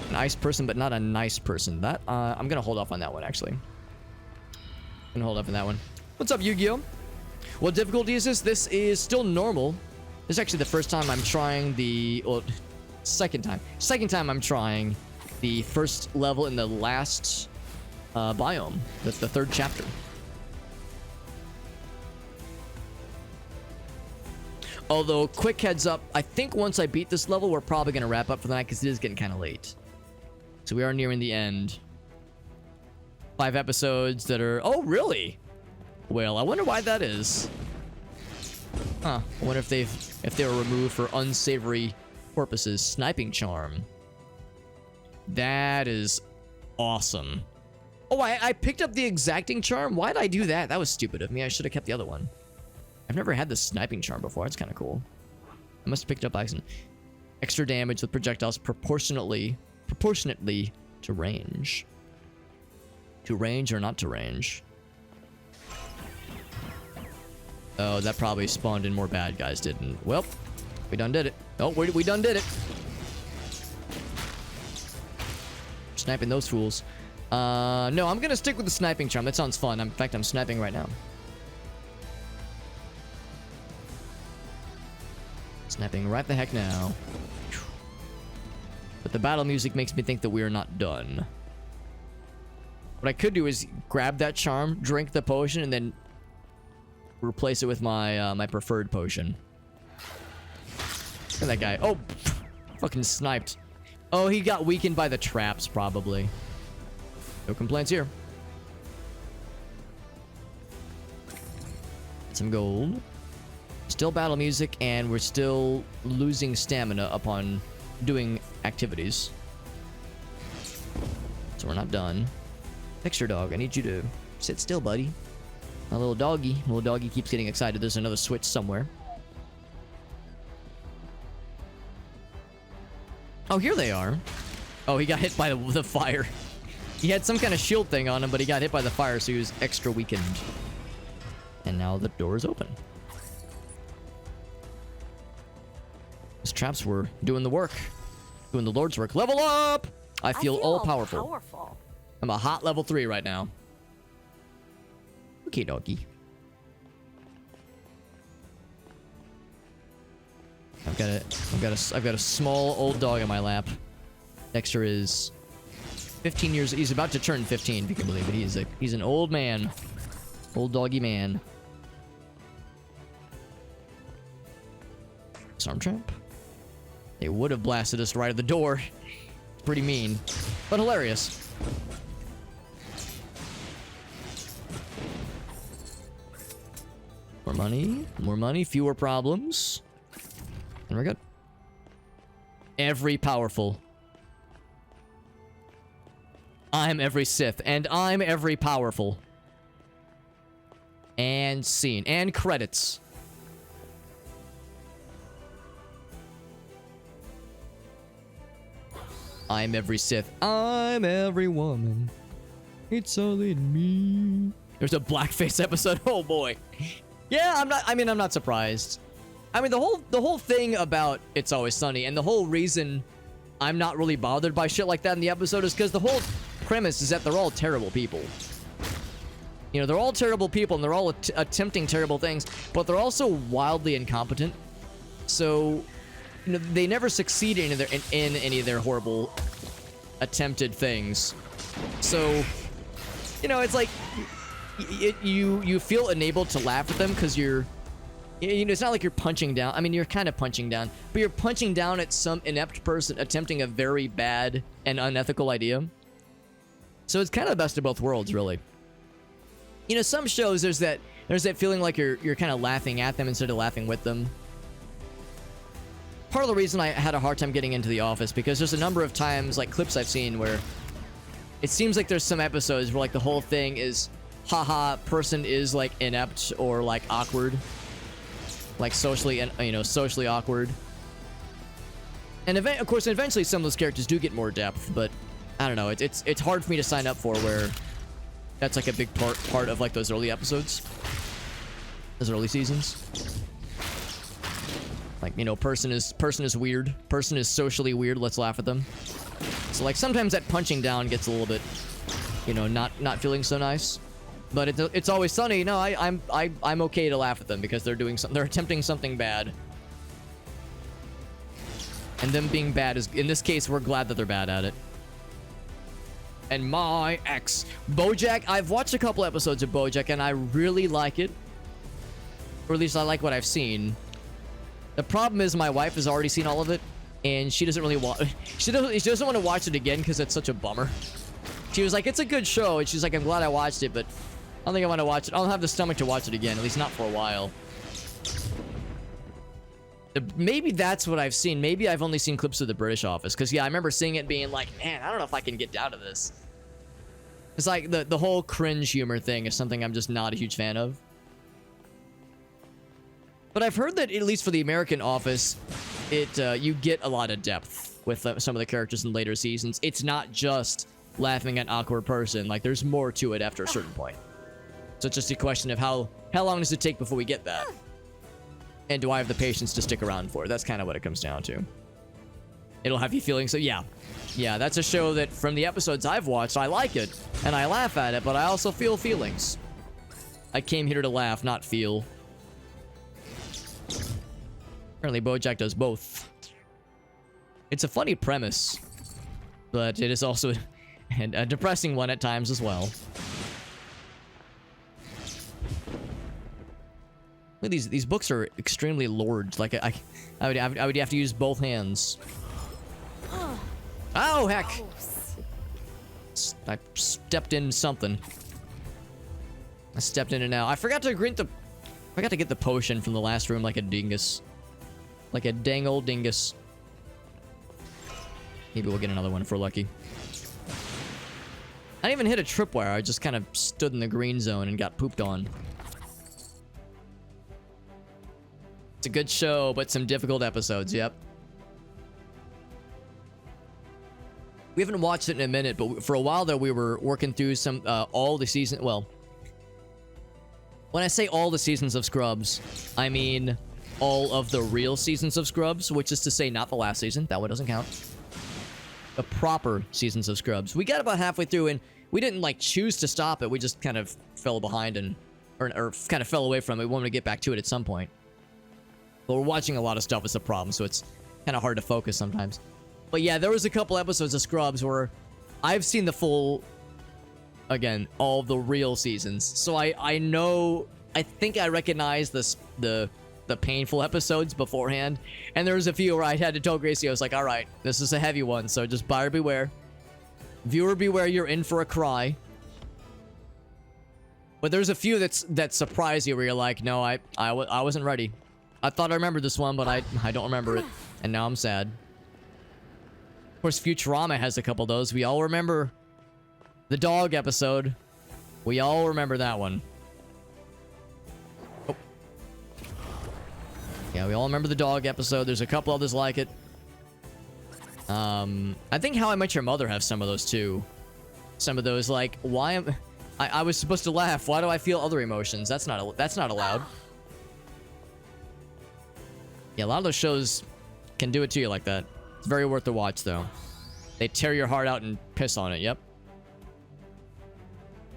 Speaker 1: An ice person, but not a nice person. That I'm gonna hold off on that one actually. I'm gonna hold off on that one. What's up, Yu-Gi-Oh? What difficulty is this? This is still normal. This is actually the first time I'm trying the... Well, second time. Second time I'm trying the first level in the last biome. The third chapter. Although, quick heads up, I think once I beat this level, we're probably going to wrap up for the night because it is getting kind of late. So we are nearing the end. 5 episodes that are... Oh, really? Well, I wonder why that is. Huh. I wonder if they were removed for unsavory purposes. Sniping charm. That is awesome. Oh, I picked up the exacting charm? Why did I do that? That was stupid of me. I should have kept the other one. I've never had the sniping charm before. That's kind of cool. I must have picked it up by accident. Extra damage with projectiles proportionately to range. To range or not to range? Oh, that probably spawned in more bad guys, didn't? Well, we done did it. Oh, we done did it. Sniping those fools. No, I'm gonna stick with the sniping charm. That sounds fun. In fact, I'm sniping right now. Sniping right the heck now. But the battle music makes me think that we are not done. What I could do is grab that charm, drink the potion, and then replace it with my my preferred potion. Look at that guy. Oh, fucking sniped. Oh, he got weakened by the traps, probably. No complaints here. Some gold. Still battle music, and we're still losing stamina upon doing activities. So we're not done. Picture dog, I need you to sit still, buddy. My little doggy keeps getting excited. There's another switch somewhere. Oh, here they are. Oh, he got hit by the fire. He had some kind of shield thing on him, but he got hit by the fire, so he was extra weakened. And now the door is open. Those traps were doing the work. Doing the Lord's work. Level up! I feel all powerful. I'm a hot level 3 right now. Okay, doggy. I've got a small old dog in my lap. Dexter is 15 years. He's about to turn 15, if you can believe it. He's an old man. Old doggy man. Storm trap. They would have blasted us right at the door. Pretty mean, but hilarious. More money, fewer problems. And we're good. Every powerful. I'm every Sith, and I'm every powerful. And scene, and credits. I'm every Sith. I'm every woman. It's all in me. There's a blackface episode. Oh boy. Yeah, I'm not surprised. I mean, the whole thing about It's Always Sunny, and the whole reason I'm not really bothered by shit like that in the episode is because the whole premise is that they're all terrible people. You know, they're all terrible people, and they're all attempting terrible things, but they're also wildly incompetent. So, you know, they never succeed in any of their horrible attempted things. So, you know, it's like you feel enabled to laugh at them because you know, it's not like you're punching down. I mean, you're kind of punching down, but you're punching down at some inept person attempting a very bad and unethical idea. So it's kind of the best of both worlds, really. You know, some shows there's that feeling like you're kind of laughing at them instead of laughing with them. Part of the reason I had a hard time getting into The Office, because there's a number of times, like clips I've seen, where it seems like there's some episodes where like the whole thing is, haha, person is like inept or like awkward, like socially awkward. And of course, eventually some of those characters do get more depth, but I don't know. It's hard for me to sign up for where that's like a big part of like those early episodes, those early seasons. Like, you know, person is weird. Person is socially weird. Let's laugh at them. So like sometimes that punching down gets a little bit, you know, not feeling so nice. But it's Always Sunny. No, I'm okay to laugh at them because they're attempting something bad. And them being bad is, in this case, we're glad that they're bad at it. And my ex, BoJack. I've watched a couple episodes of BoJack and I really like it. Or at least I like what I've seen. The problem is my wife has already seen all of it, and she doesn't really want. She doesn't want to watch it again because it's such a bummer. She was like, it's a good show. And she's like, I'm glad I watched it, but I don't think I want to watch it. I don't have the stomach to watch it again, at least not for a while. Maybe that's what I've seen. Maybe I've only seen clips of the British Office. Because, yeah, I remember seeing it being like, man, I don't know if I can get down to this. It's like the whole cringe humor thing is something I'm just not a huge fan of. But I've heard that, at least for the American Office, you get a lot of depth with some of the characters in later seasons. It's not just laughing at an awkward person. Like, there's more to it after a certain point. So it's just a question of how long does it take before we get that? And do I have the patience to stick around for it? That's kind of what it comes down to. It'll have you feeling so, yeah. Yeah, that's a show that from the episodes I've watched, I like it. And I laugh at it, but I also feel feelings. I came here to laugh, not feel. Apparently BoJack does both. It's a funny premise, but it is also a depressing one at times as well. Look, these books are extremely lored. Like I would have to use both hands. Oh heck! I stepped in something. I stepped in and out. I forgot to get the potion from the last room like a dingus. Like a dang old dingus. Maybe we'll get another one if we're lucky. I didn't even hit a tripwire. I just kind of stood in the green zone and got pooped on. It's a good show, but some difficult episodes, yep. We haven't watched it in a minute, but for a while there we were working through some, all the season, well. When I say all the seasons of Scrubs, I mean all of the real seasons of Scrubs, which is to say not the last season, that one doesn't count. The proper seasons of Scrubs. We got about halfway through and we didn't like choose to stop it, we just kind of fell behind and, or kind of fell away from it. We wanted to get back to it at some point. But we're watching a lot of stuff, it's a problem, so it's kind of hard to focus sometimes. But yeah, there was a couple episodes of Scrubs where I've seen the full, again, all the real seasons. So I know, I think I recognize the painful episodes beforehand. And there was a few where I had to tell Gracie, I was like, all right, this is a heavy one, so just buyer beware. Viewer beware, you're in for a cry. But there's a few that surprise you where you're like, no, I wasn't ready. I thought I remembered this one, but I don't remember it. And now I'm sad. Of course, Futurama has a couple of those. We all remember the dog episode. We all remember that one. Oh. Yeah, we all remember the dog episode. There's a couple others like it. I think How I Met Your Mother have some of those too. Some of those like, why am I was supposed to laugh. Why do I feel other emotions? That's not allowed. Yeah, a lot of those shows can do it to you like that. It's very worth the watch, though. They tear your heart out and piss on it, yep.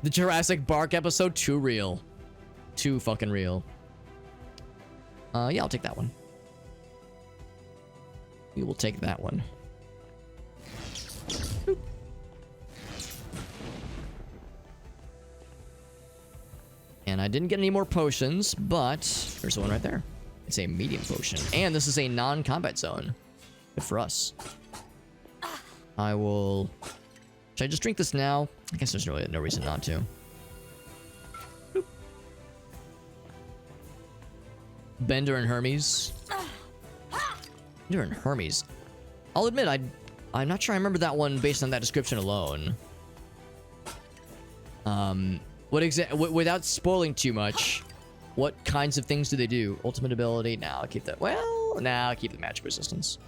Speaker 1: The Jurassic Bark episode, too real. Too fucking real. Yeah, I'll take that one. We will take that one. Boop. And I didn't get any more potions, but there's one right there. It's a medium potion. And this is a non-combat zone. Good for us. I will... Should I just drink this now? I guess there's really no reason not to. Boop. Bender and Hermes. Bender and Hermes. I'll admit, I'm not sure I remember that one based on that description alone. Without spoiling too much, what kinds of things do they do? Ultimate ability? Nah, I'll keep that. Well, nah, I'll keep the magic resistance.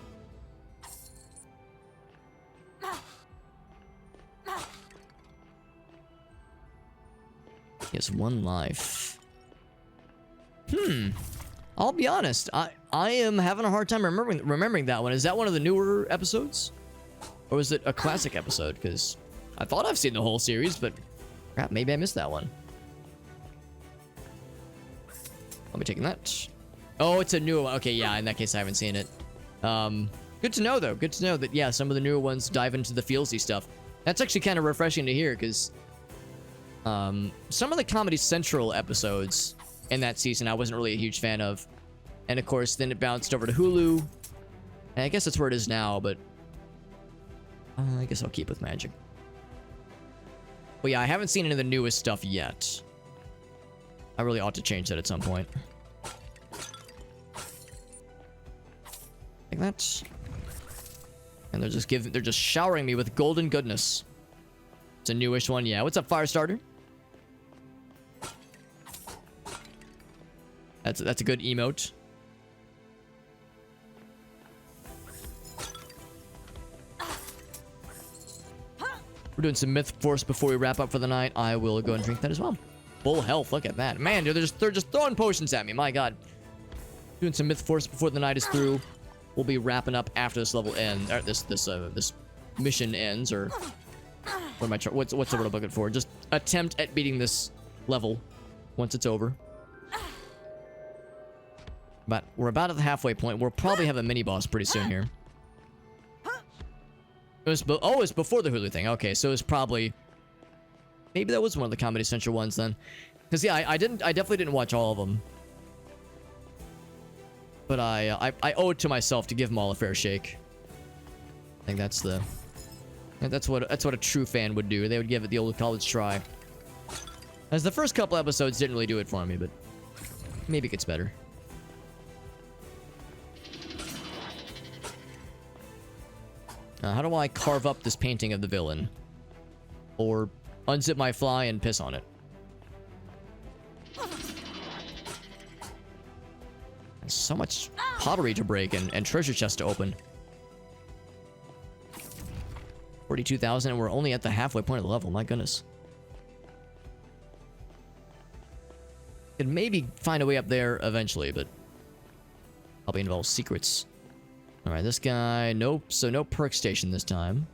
Speaker 1: He has 1 life. I'll be honest. I am having a hard time remembering that one. Is that one of the newer episodes? Or is it a classic episode? Because I thought I've seen the whole series, but crap, maybe I missed that one. I'll be taking that. Oh, it's a newer one. Okay, yeah, in that case, I haven't seen it. Good to know, though. Good to know that, yeah, some of the newer ones dive into the feelsy stuff. That's actually kind of refreshing to hear, because some of the Comedy Central episodes in that season I wasn't really a huge fan of. And, of course, then it bounced over to Hulu. And I guess that's where it is now, but I guess I'll keep with magic. But yeah, I haven't seen any of the newest stuff yet. I really ought to change that at some point. Like that. And they're just showering me with golden goodness. It's a newish one, yeah. What's up, Firestarter? That's a good emote. We're doing some Mythforce before we wrap up for the night. I will go and drink that as well. Full health, look at that. Man, dude, they're just throwing potions at me, my god. Doing some Mythforce before the night is through. We'll be wrapping up after this level ends, or this mission ends, or what am I what's the word I'm looking for? Just attempt at beating this level once it's over. But we're about at the halfway point. We'll probably have a mini boss pretty soon here. It's before the Hulu thing. Okay, so it's probably... Maybe that was one of the Comedy Central ones then. Because yeah, I definitely didn't watch all of them. But I owe it to myself to give them all a fair shake. I think that's what a true fan would do. They would give it the old college try. As the first couple episodes didn't really do it for me, but maybe it gets better. How do I carve up this painting of the villain? Or unzip my fly and piss on it? There's so much pottery to break and treasure chests to open. 42,000 and we're only at the halfway point of the level. My goodness. Could maybe find a way up there eventually, but probably involves secrets. Alright, this guy, nope. So no perk station this time.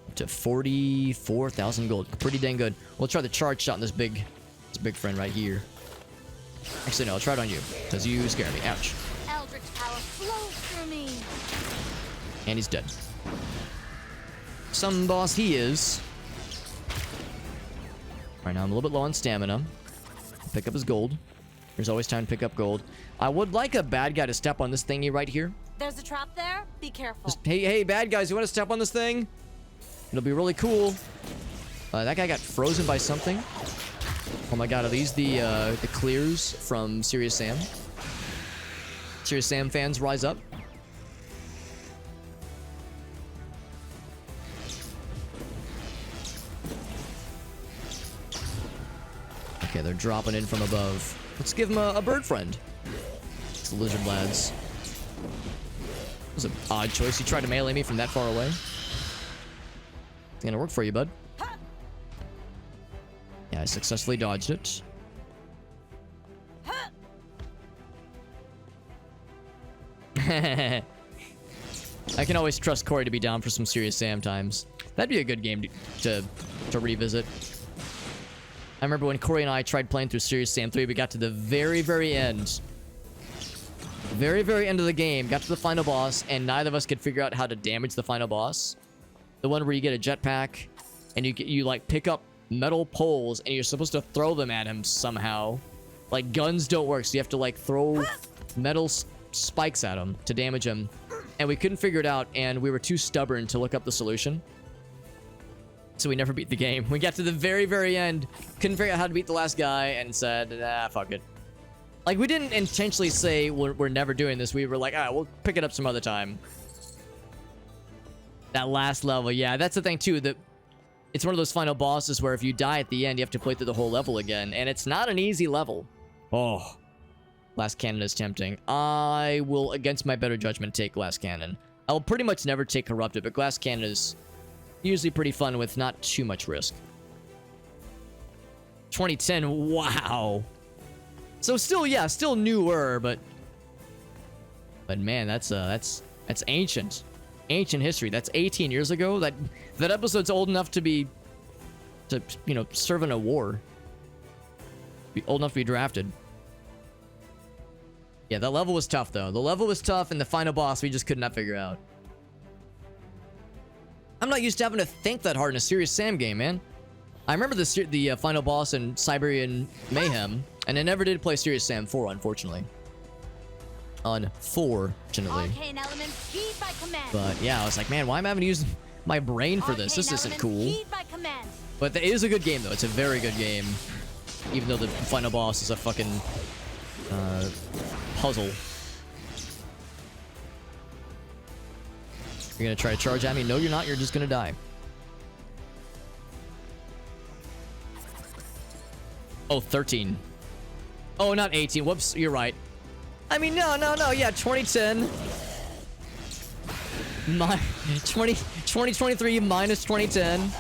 Speaker 1: Up to 44,000 gold. Pretty dang good. We'll try the charge shot on this big friend right here. Actually, no, I'll try it on you. Because you scare me. Ouch.
Speaker 2: Eldritch power flows through me.
Speaker 1: And he's dead. Some boss he is. Right now I'm a little bit low on stamina. Pick up his gold. There's always time to pick up gold. I would like a bad guy to step on this thingy right here.
Speaker 2: There's a trap there. Be careful.
Speaker 1: Just, hey, bad guys, you want to step on this thing? It'll be really cool. That guy got frozen by something. Oh my god, are these the clears from Serious Sam? Serious Sam fans, rise up. Okay, they're dropping in from above. Let's give him a bird friend. It's the lizard lads. That was an odd choice. You tried to melee me from that far away. It's gonna work for you, bud. Yeah, I successfully dodged it. I can always trust Corey to be down for some Serious Sam times. That'd be a good game to revisit. I remember when Corey and I tried playing through Serious Sam 3, we got to the very, very end. Very, very end of the game, got to the final boss, and neither of us could figure out how to damage the final boss. The one where you get a jetpack, and you like pick up metal poles, and you're supposed to throw them at him somehow. Like, guns don't work, so you have to like throw metal spikes at him to damage him. And we couldn't figure it out, and we were too stubborn to look up the solution. So we never beat the game. We got to the very, very end, couldn't figure out how to beat the last guy, and said, nah, fuck it. Like, we didn't intentionally say we're never doing this. We were like, alright, we'll pick it up some other time. That last level, yeah, that's the thing too. That it's one of those final bosses where if you die at the end, you have to play through the whole level again, and it's not an easy level. Oh, Glass Cannon is tempting. I will, against my better judgment, take Glass Cannon. I'll pretty much never take Corrupted, but Glass Cannon is usually pretty fun with not too much risk. 2010, wow. So still, yeah, still newer, but man, that's ancient. Ancient history. That's 18 years ago. That episode's old enough to be, you know, serve in a war. Be old enough to be drafted. Yeah, that level was tough, though. The level was tough, and the final boss we just could not figure out. I'm not used to having to think that hard in a Serious Sam game, man. I remember the final boss in Siberian Mayhem, and I never did play Serious Sam 4, unfortunately. unfortunately.
Speaker 2: Arcane elements heed by command.
Speaker 1: But yeah, I was like, man, why am I having to use my brain for this? This
Speaker 2: Arcane
Speaker 1: isn't
Speaker 2: elements
Speaker 1: cool.
Speaker 2: heed by command.
Speaker 1: But it is a good game, though. It's a very good game. Even though the final boss is a fucking puzzle. You're gonna try to charge at me? No, you're not. You're just gonna die. Oh, 13. Oh, not 18. Whoops, you're right. I mean, no. Yeah, 2010. 2023 minus 2010.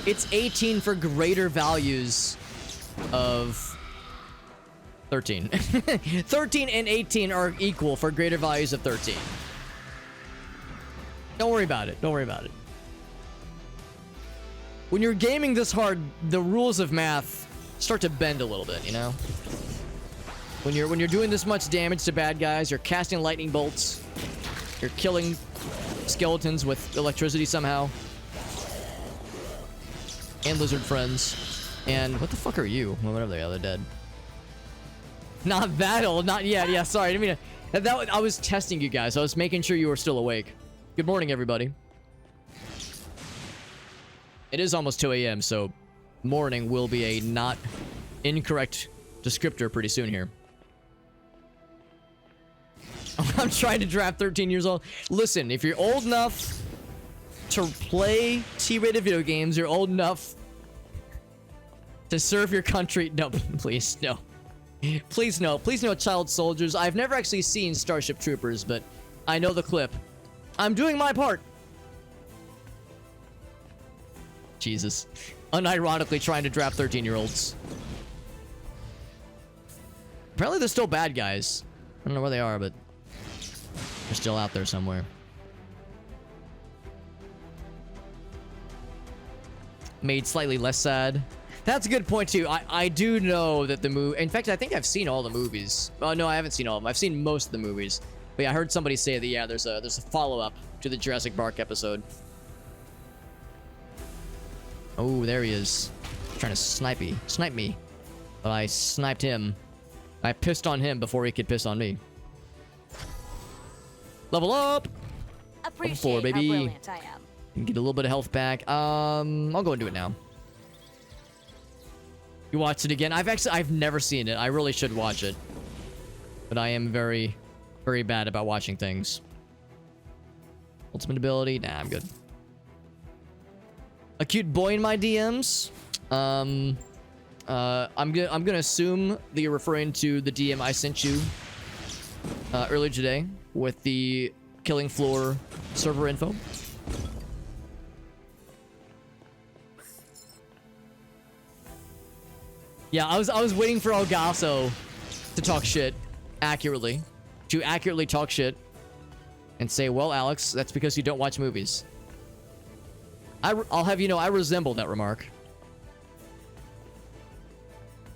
Speaker 1: It's 18 for greater values of 13. 13 and 18 are equal for greater values of 13. Don't worry about it. Don't worry about it. When you're gaming this hard, the rules of math start to bend a little bit, you know? When you're doing this much damage to bad guys, you're casting lightning bolts, you're killing skeletons with electricity somehow, and lizard friends. And what the fuck are you? Well, whatever they are, they're dead. Not that old, not yet. Yeah, sorry. I didn't mean to, I was testing you guys. I was making sure you were still awake. Good morning, everybody. It is almost 2 a.m., so morning will be a not incorrect descriptor pretty soon here. I'm trying to draft 13 years old. Listen, if you're old enough to play T-rated video games, you're old enough to serve your country. No, please, no. Please, no. Please, no, child soldiers. I've never actually seen Starship Troopers, but I know the clip. I'm doing my part. Jesus. Unironically trying to draft 13-year-olds. Apparently they're still bad guys. I don't know where they are, but they're still out there somewhere. Made slightly less sad. That's a good point, too. I do know that the movie... In fact, I think I've seen all the movies. Oh, no, I haven't seen all of them. I've seen most of the movies. But yeah, I heard somebody say that, yeah, there's a follow-up to the Jurassic Park episode. Oh, there he is. Trying to snipe me. But I sniped him. I pissed on him before he could piss on me. Level up!
Speaker 2: Appreciate
Speaker 1: Level 4, baby.
Speaker 2: how brilliant I am.
Speaker 1: And get a little bit of health back. I'll go and do it now. You watched it again? I've never seen it. I really should watch it. But I am very, very bad about watching things. Ultimate ability? Nah, I'm good. A cute boy in my DMs. I'm gonna assume that you're referring to the DM I sent you earlier today with the Killing Floor server info. Yeah, I was waiting for Elgaso to talk shit accurately, to accurately talk shit, and say, "Well, Alex, that's because you don't watch movies." I'll have you know, I resemble that remark.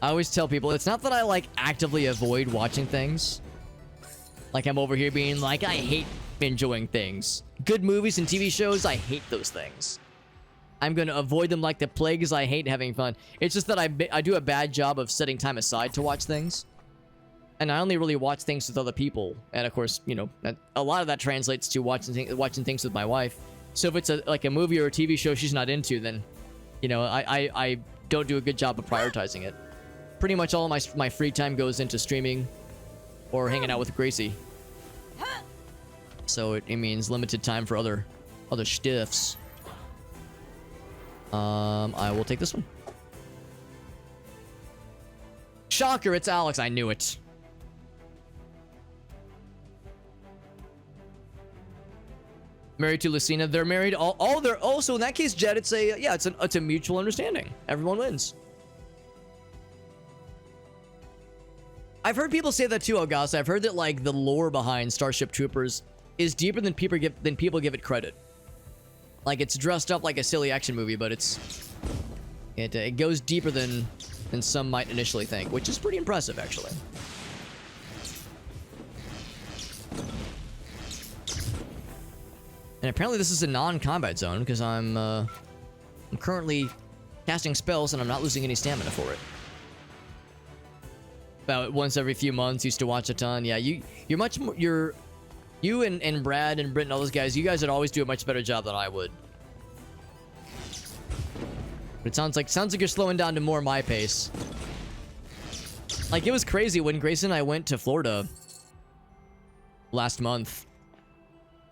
Speaker 1: I always tell people, it's not that I, like, actively avoid watching things. Like, I'm over here being like, I hate enjoying things. Good movies and TV shows, I hate those things. I'm gonna avoid them like the plague because I hate having fun. It's just that I do a bad job of setting time aside to watch things. And I only really watch things with other people. And, of course, you know, a lot of that translates to watching things with my wife. So if it's like a movie or a TV show she's not into, then, you know, I don't do a good job of prioritizing it. Pretty much all of my free time goes into streaming or hanging out with Gracie. So it means limited time for other stiffs. I will take this one. Shocker, it's Alex. I knew it. Married to Lucina. They're married. So in that case, Jed, it's a mutual understanding. Everyone wins. I've heard people say that too, Augusta. I've heard that, like, the lore behind Starship Troopers is deeper than people give it credit. Like, it's dressed up like a silly action movie, but it goes deeper than some might initially think, which is pretty impressive, actually. And apparently this is a non-combat zone because I'm currently casting spells and I'm not losing any stamina for it. about once every few months. Used to watch a ton. Yeah, you're much more. You and Brad and Britt and all those guys. You guys would always do a much better job than I would. But it sounds like you're slowing down to more my pace. Like, it was crazy when Grayson and I went to Florida last month.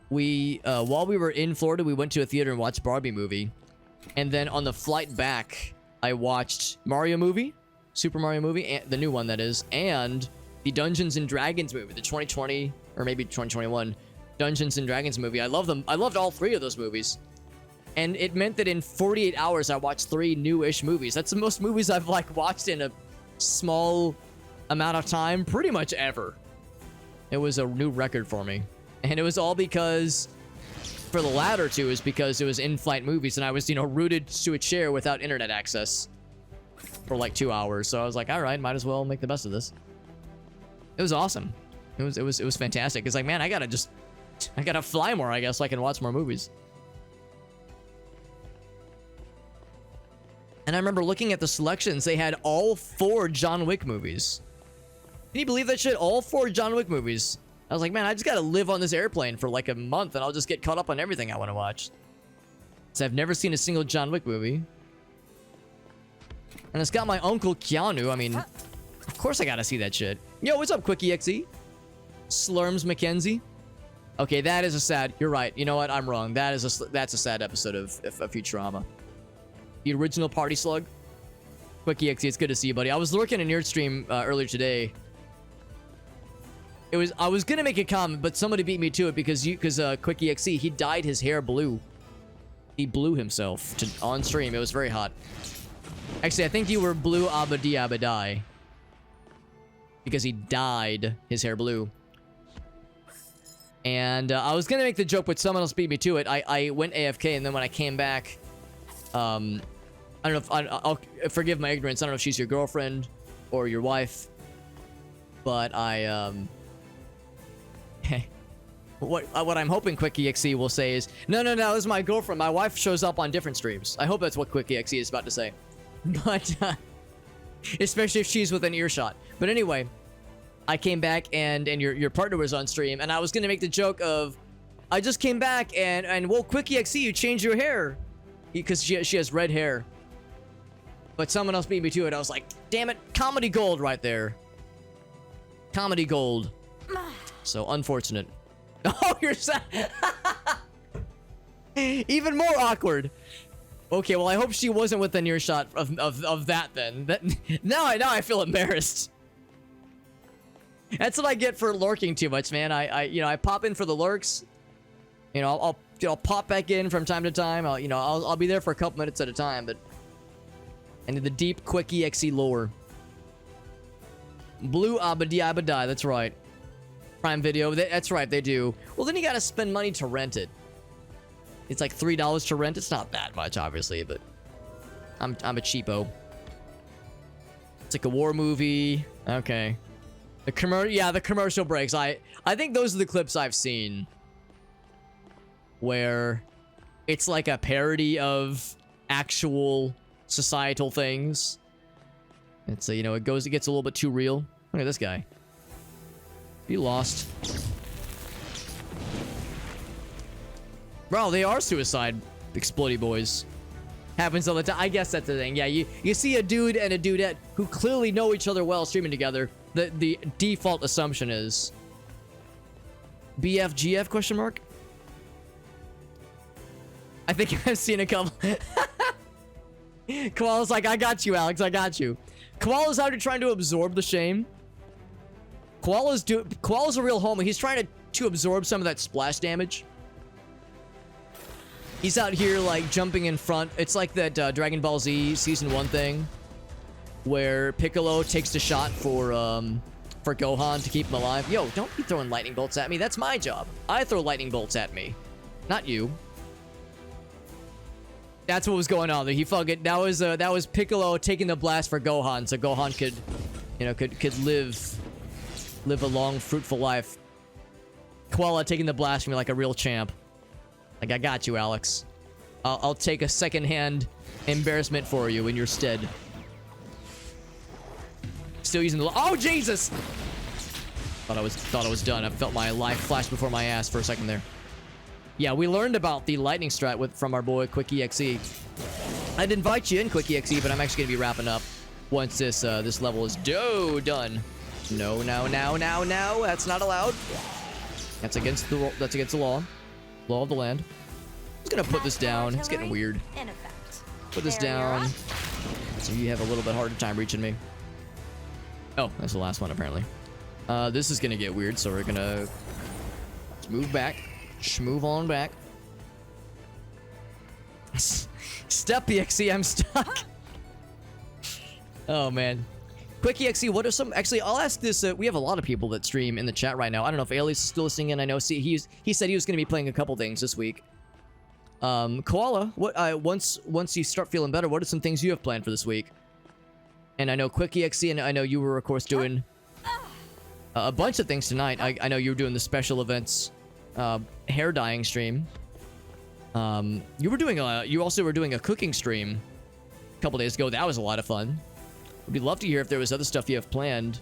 Speaker 1: We while we were in Florida, we went to a theater and watched Barbie movie, and then on the flight back, I watched Mario movie, Super Mario movie, and the new one that is, and the Dungeons and Dragons movie, the 2020 or maybe 2021 Dungeons and Dragons movie. I love them. I loved all three of those movies. And it meant that in 48 hours, I watched 3 new-ish movies. That's the most movies I've, like, watched in a small amount of time pretty much ever. It was a new record for me. And it was all because, for the latter two, is because it was in-flight movies, and I was, you know, rooted to a chair without internet access for, like, 2 hours. So I was like, all right, might as well make the best of this. It was awesome. It was fantastic. It's like, man, I gotta fly more, I guess, so I can watch more movies. And I remember looking at the selections, they had all 4 John Wick movies. Can you believe that shit? All 4 John Wick movies. I was like, man, I just gotta live on this airplane for like a month and I'll just get caught up on everything I want to watch. So I've never seen a single John Wick movie. And it's got my uncle Keanu. I mean, of course I gotta see that shit. Yo, what's up, QuickieXE? Slurms McKenzie. Okay, that is a sad... You're right. You know what? I'm wrong. That's a sad episode of Futurama. The original Party Slug. QuickieXE, it's good to see you, buddy. I was lurking in your stream earlier today. I was gonna make a comment, but somebody beat me to it because QuickieXE, he dyed his hair blue. He blew himself on stream. It was very hot. Actually, I think you were blue abadi abadai. Because he dyed his hair blue. And I was gonna make the joke, but someone else beat me to it. I went AFK, and then when I came back, I don't know if I'll forgive my ignorance. I don't know if she's your girlfriend or your wife, but what I'm hoping QuickieXE will say is, no, this is my girlfriend. My wife shows up on different streams. I hope that's what QuickieXE is about to say. But especially if she's within earshot. But anyway, I came back and your partner was on stream, and I was gonna make the joke of, I just came back and well, QuickieXE, you changed your hair because she has red hair. But someone else beat me to it. I was like, damn it, comedy gold right there. Comedy gold. So unfortunate. Oh, you're sad. Even more awkward. Okay, well, I hope she wasn't within earshot of that then. Now I feel embarrassed. That's what I get for lurking too much, man. I pop in for the lurks. You know, I'll pop back in from time to time. I'll be there for a couple minutes at a time, but into the deep QuickieXE lore. Blue Abadi Abadai, that's right. Prime Video, that's right, they do. Well, then you gotta spend money to rent it. It's like $3 to rent. It's not that much, obviously, but I'm a cheapo. It's like a war movie. Okay. The commercial breaks. I think those are the clips I've seen where it's like a parody of actual societal things. It's it gets a little bit too real. Look at this guy. He lost. Bro, they are suicide exploity boys. Happens all the time. I guess that's the thing. Yeah, you see a dude and a dudette who clearly know each other well streaming together. The default assumption is BFGF question mark? I think I've seen a couple. Koala's like, I got you, Alex. I got you. Koala's out here trying to absorb the shame. Koala's a real homie. He's trying to absorb some of that splash damage. He's out here like jumping in front. It's like that Dragon Ball Z Season 1 thing where Piccolo takes the shot for Gohan to keep him alive. Yo, don't be throwing lightning bolts at me. That's my job. I throw lightning bolts at me, not you. That's what was going on there. He fucking that was Piccolo taking the blast for Gohan, so Gohan could live a long, fruitful life. Koala taking the blast from me like a real champ. Like, I got you, Alex. I'll take a second-hand embarrassment for you in your stead. still using the... Oh, Jesus! Thought I was done. I felt my life flash before my ass for a second there. Yeah, we learned about the lightning strat from our boy QuickExe. I'd invite you in, QuickExe, but I'm actually gonna be wrapping up once this level is done. No, that's not allowed. That's against the law. Law of the land. I'm just gonna put this down. It's getting weird.
Speaker 2: In effect.
Speaker 1: Put this down. So you have a little bit harder time reaching me. Oh, that's the last one apparently. This is gonna get weird, so we're gonna move back. Move on back. Step EXE, I'm stuck. Oh man. QuickExe, what are some... Actually, I'll ask this. We have a lot of people that stream in the chat right now. I don't know if Alias is still listening in. I know he said he was going to be playing a couple things this week. Koala, what once you start feeling better, what are some things you have planned for this week? And I know QuickExe, and I know you were, of course, doing a bunch of things tonight. I know you were doing the special events hair dyeing stream. You also were doing a cooking stream a couple days ago. That was a lot of fun. We'd love to hear if there was other stuff you have planned.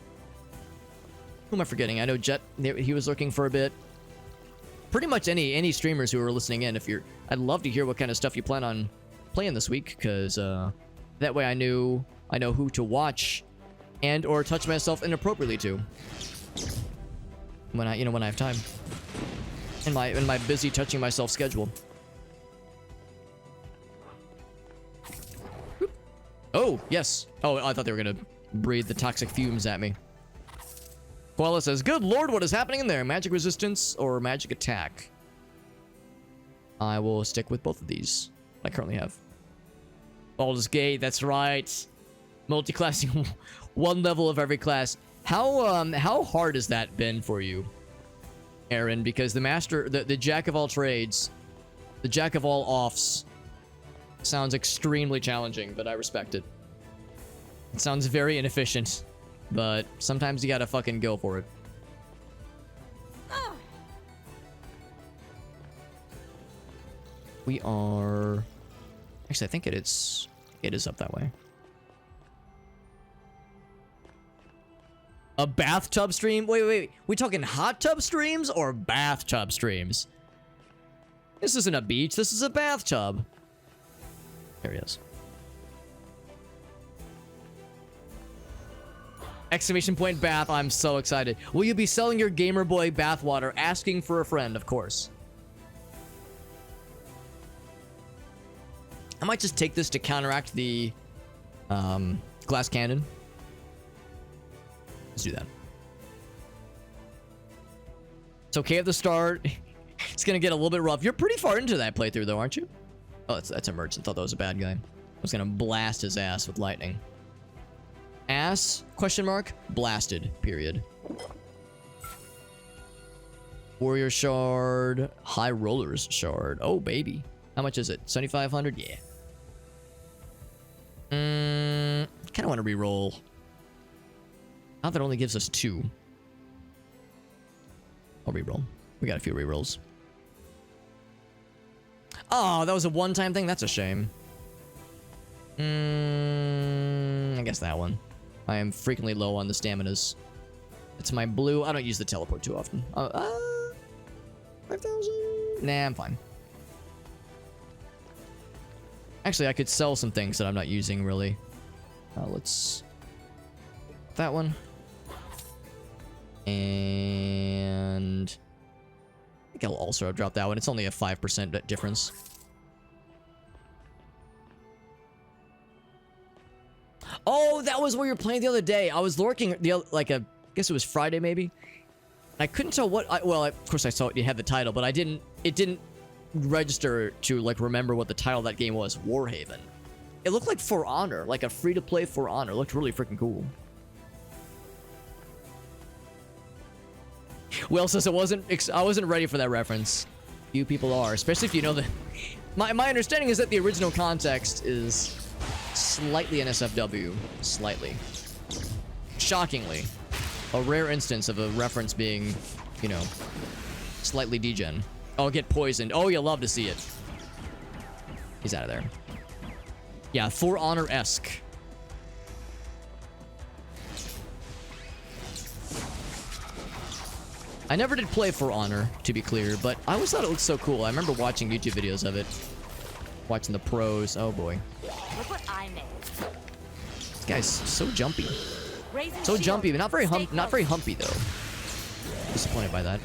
Speaker 1: Who am I forgetting? I know Jet, he was lurking for a bit. Pretty much any streamers who are listening in, I'd love to hear what kind of stuff you plan on playing this week, because that way I know who to watch and or touch myself inappropriately to when I have time in my busy touching myself schedule. Oh, yes. Oh, I thought they were going to breathe the toxic fumes at me. Koala says, good lord, what is happening in there? Magic resistance or magic attack? I will stick with both of these I currently have. Baldur's Gate, that's right. Multi-classing one level of every class. How hard has that been for you, Aaron? Because the master, the jack of all trades, the jack of all offs, sounds extremely challenging, but I respect it. It sounds very inefficient, but sometimes you gotta fucking go for it. We are... Actually, I think it is up that way. A bathtub stream? Wait. We talking hot tub streams or bathtub streams? This isn't a beach, this is a bathtub. There he is. Exclamation point bath, I'm so excited. Will you be selling your Gamer Boy bathwater? Asking for a friend, of course. I might just take this to counteract the glass cannon. Let's do that. It's okay at the start. It's gonna get a little bit rough. You're pretty far into that playthrough though, aren't you? Oh, that's a merchant. Thought that was a bad guy. I was gonna blast his ass with lightning. Ass? Question mark? Blasted. Period. Warrior shard. High rollers shard. Oh, baby. How much is it? 7,500? Yeah. Kind of want to re-roll. Now that only gives us 2. I'll re-roll. We got a few re-rolls. Oh, that was a one-time thing? That's a shame. I guess that one. I am frequently low on the staminas. It's my blue. I don't use the teleport too often. 5,000? Nah, I'm fine. Actually, I could sell some things that I'm not using, really. Let's... That one. And... I think I'll also drop that one. It's only a 5% difference. Oh, that was where you were playing the other day. I was lurking I guess it was Friday maybe. I couldn't tell what of course I saw it, you had the title, but it didn't register to like remember what the title of that game was. Warhaven. It looked like For Honor, like a free-to-play For Honor. It looked really freaking cool. Will says I wasn't ready for that reference. Few people are, especially if you know the... My understanding is that the original context is slightly NSFW. Slightly. Shockingly. A rare instance of a reference being, you know, slightly degen. Oh, get poisoned. Oh, you'll love to see it. He's out of there. Yeah, For Honor-esque. I never did play For Honor, to be clear, but I always thought it looked so cool. I remember watching YouTube videos of it. Watching the pros. Oh boy.
Speaker 2: Look what I made.
Speaker 1: This guy's so jumpy.
Speaker 2: Raising
Speaker 1: So
Speaker 2: shield.
Speaker 1: jumpy, but not very
Speaker 2: Stay
Speaker 1: not very
Speaker 2: close.
Speaker 1: humpy though. Disappointed by that.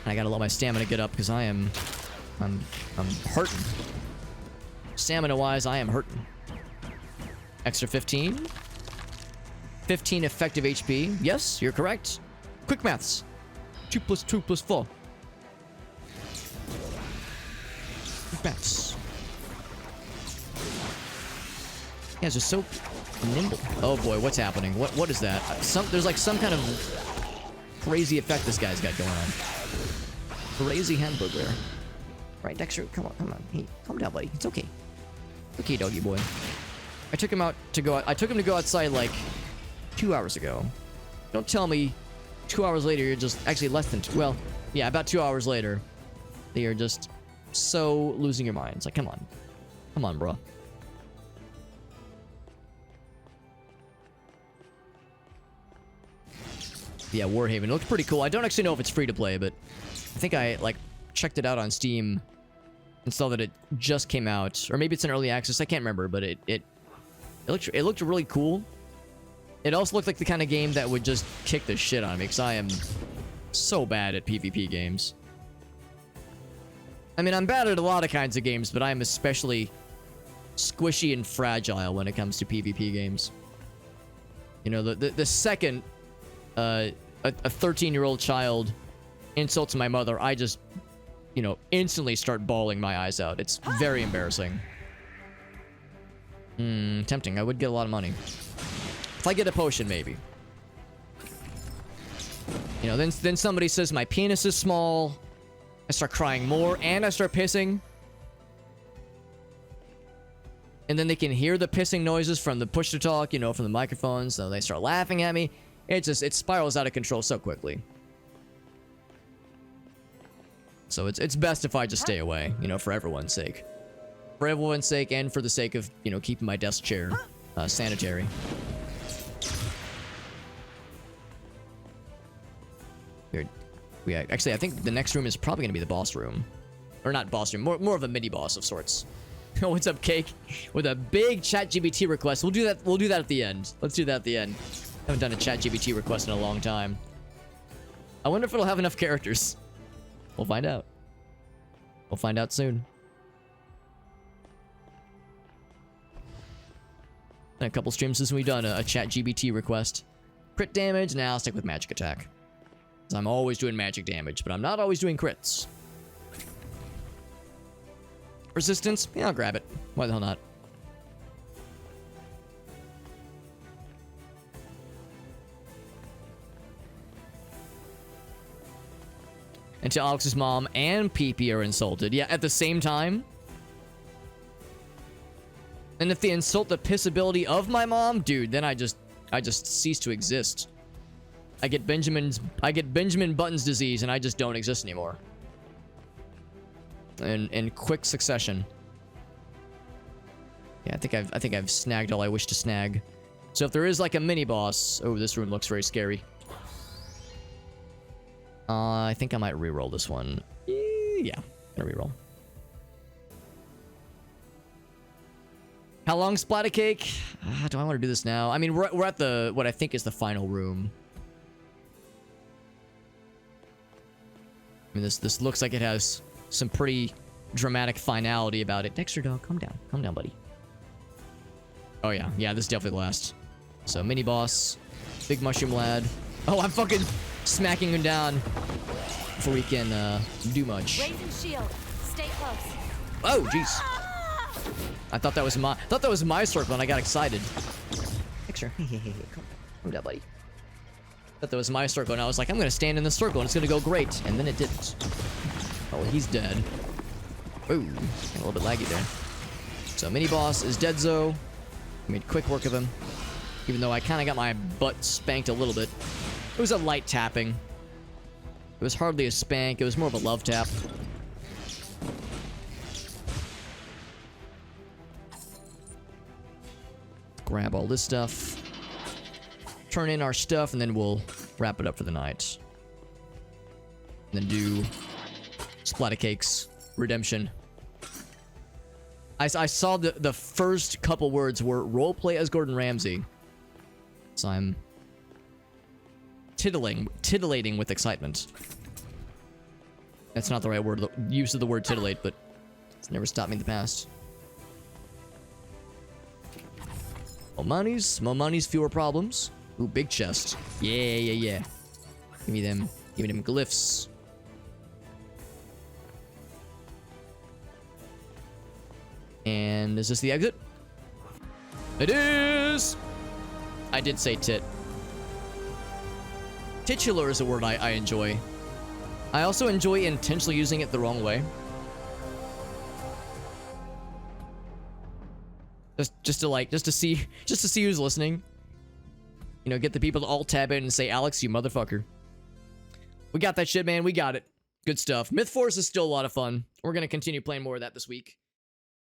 Speaker 1: I gotta let my stamina get up because I'm hurting. Stamina wise, I am hurting. Extra 15. 15 effective HP. Yes, you're correct. Quick maths. 2 plus 2 plus 4. Quick maths. You guys are so nimble. Oh boy, what's happening? What is that? There's like some kind of crazy effect this guy's got going on. Crazy hamburger. Right, Dexter, come on. Hey, calm down, buddy. It's okay. Okay, doggy boy. I took him to go outside like 2 hours ago. Don't tell me 2 hours later you're just actually less than well, yeah, about 2 hours later. They are just so losing your minds. Like, come on, bro. Yeah, Warhaven. It looks pretty cool. I don't actually know if it's free to play, but I think I like checked it out on Steam and saw that it just came out, or maybe it's in early access. I can't remember, but it looked really cool. It also looked like the kind of game that would just kick the shit out of me because I am so bad at PvP games. I mean, I'm bad at a lot of kinds of games, but I'm especially squishy and fragile when it comes to PvP games. You know, the second a 13-year-old child insults my mother, I just, you know, instantly start bawling my eyes out. It's very embarrassing. Tempting. I would get a lot of money. If I get a potion, maybe. You know, then somebody says my penis is small. I start crying more, and I start pissing. And then they can hear the pissing noises from the push-to-talk, you know, from the microphone, so they start laughing at me. It spirals out of control so quickly. So it's best if I just stay away, you know, for everyone's sake. For everyone's sake and for the sake of, you know, keeping my desk chair sanitary. Weird. Actually, I think the next room is probably going to be the boss room. Or not boss room, more of a mini-boss of sorts. Oh, what's up, Cake? With a big ChatGPT request. We'll do that at the end. Let's do that at the end. Haven't done a ChatGPT request in a long time. I wonder if it'll have enough characters. We'll find out. We'll find out soon. Been a couple streams since we've done a ChatGPT request. Crit damage, now I'll stick with magic attack. Because I'm always doing magic damage, but I'm not always doing crits. Resistance? Yeah, I'll grab it. Why the hell not? Until Alex's mom and PP are insulted. Yeah, at the same time. And if they insult the pissability of my mom, dude, then I just cease to exist. I get Benjamin Button's disease, and I just don't exist anymore. In quick succession. Yeah, I think I've snagged all I wish to snag. So if there is like a mini boss, oh, this room looks very scary. I think I might reroll this one. Yeah, gonna reroll. How long, Splatter Cake? Do I want to do this now? I mean, we're at the what I think is the final room. I mean, this looks like it has some pretty dramatic finality about it. Dexter dog, calm down, buddy. Oh yeah, this is definitely the last. So mini boss, big mushroom lad. Oh, I'm fucking smacking him down before we can do much.
Speaker 2: Raising shield. Stay close.
Speaker 1: Oh, jeez. I thought that was my circle, and I got excited. Dexter, calm down, buddy. I thought that was my circle, and I was like, I'm gonna stand in the circle, and it's gonna go great, and then it didn't. Oh, he's dead. Ooh, a little bit laggy there. So mini boss is dead-zo. I made quick work of him, even though I kind of got my butt spanked a little bit. It was a light tapping. It was hardly a spank. It was more of a love tap. grab all this stuff. Turn in our stuff, and then we'll wrap it up for the night. And then do Splatter Cakes Redemption. I saw the first couple words were roleplay as Gordon Ramsay. So I'm titillating with excitement. That's not the right word, use of the word titillate, but it's never stopped me in the past. More monies, fewer problems. Ooh, big chest. Yeah. Give me them glyphs. And is this the exit? It is! I did say tit. Titular is a word I enjoy. I also enjoy intentionally using it the wrong way. Just to see who's listening. You know, get the people to all tab in and say, Alex, you motherfucker. We got that shit, man. We got it. Good stuff. Mythforce is still a lot of fun. We're gonna continue playing more of that this week.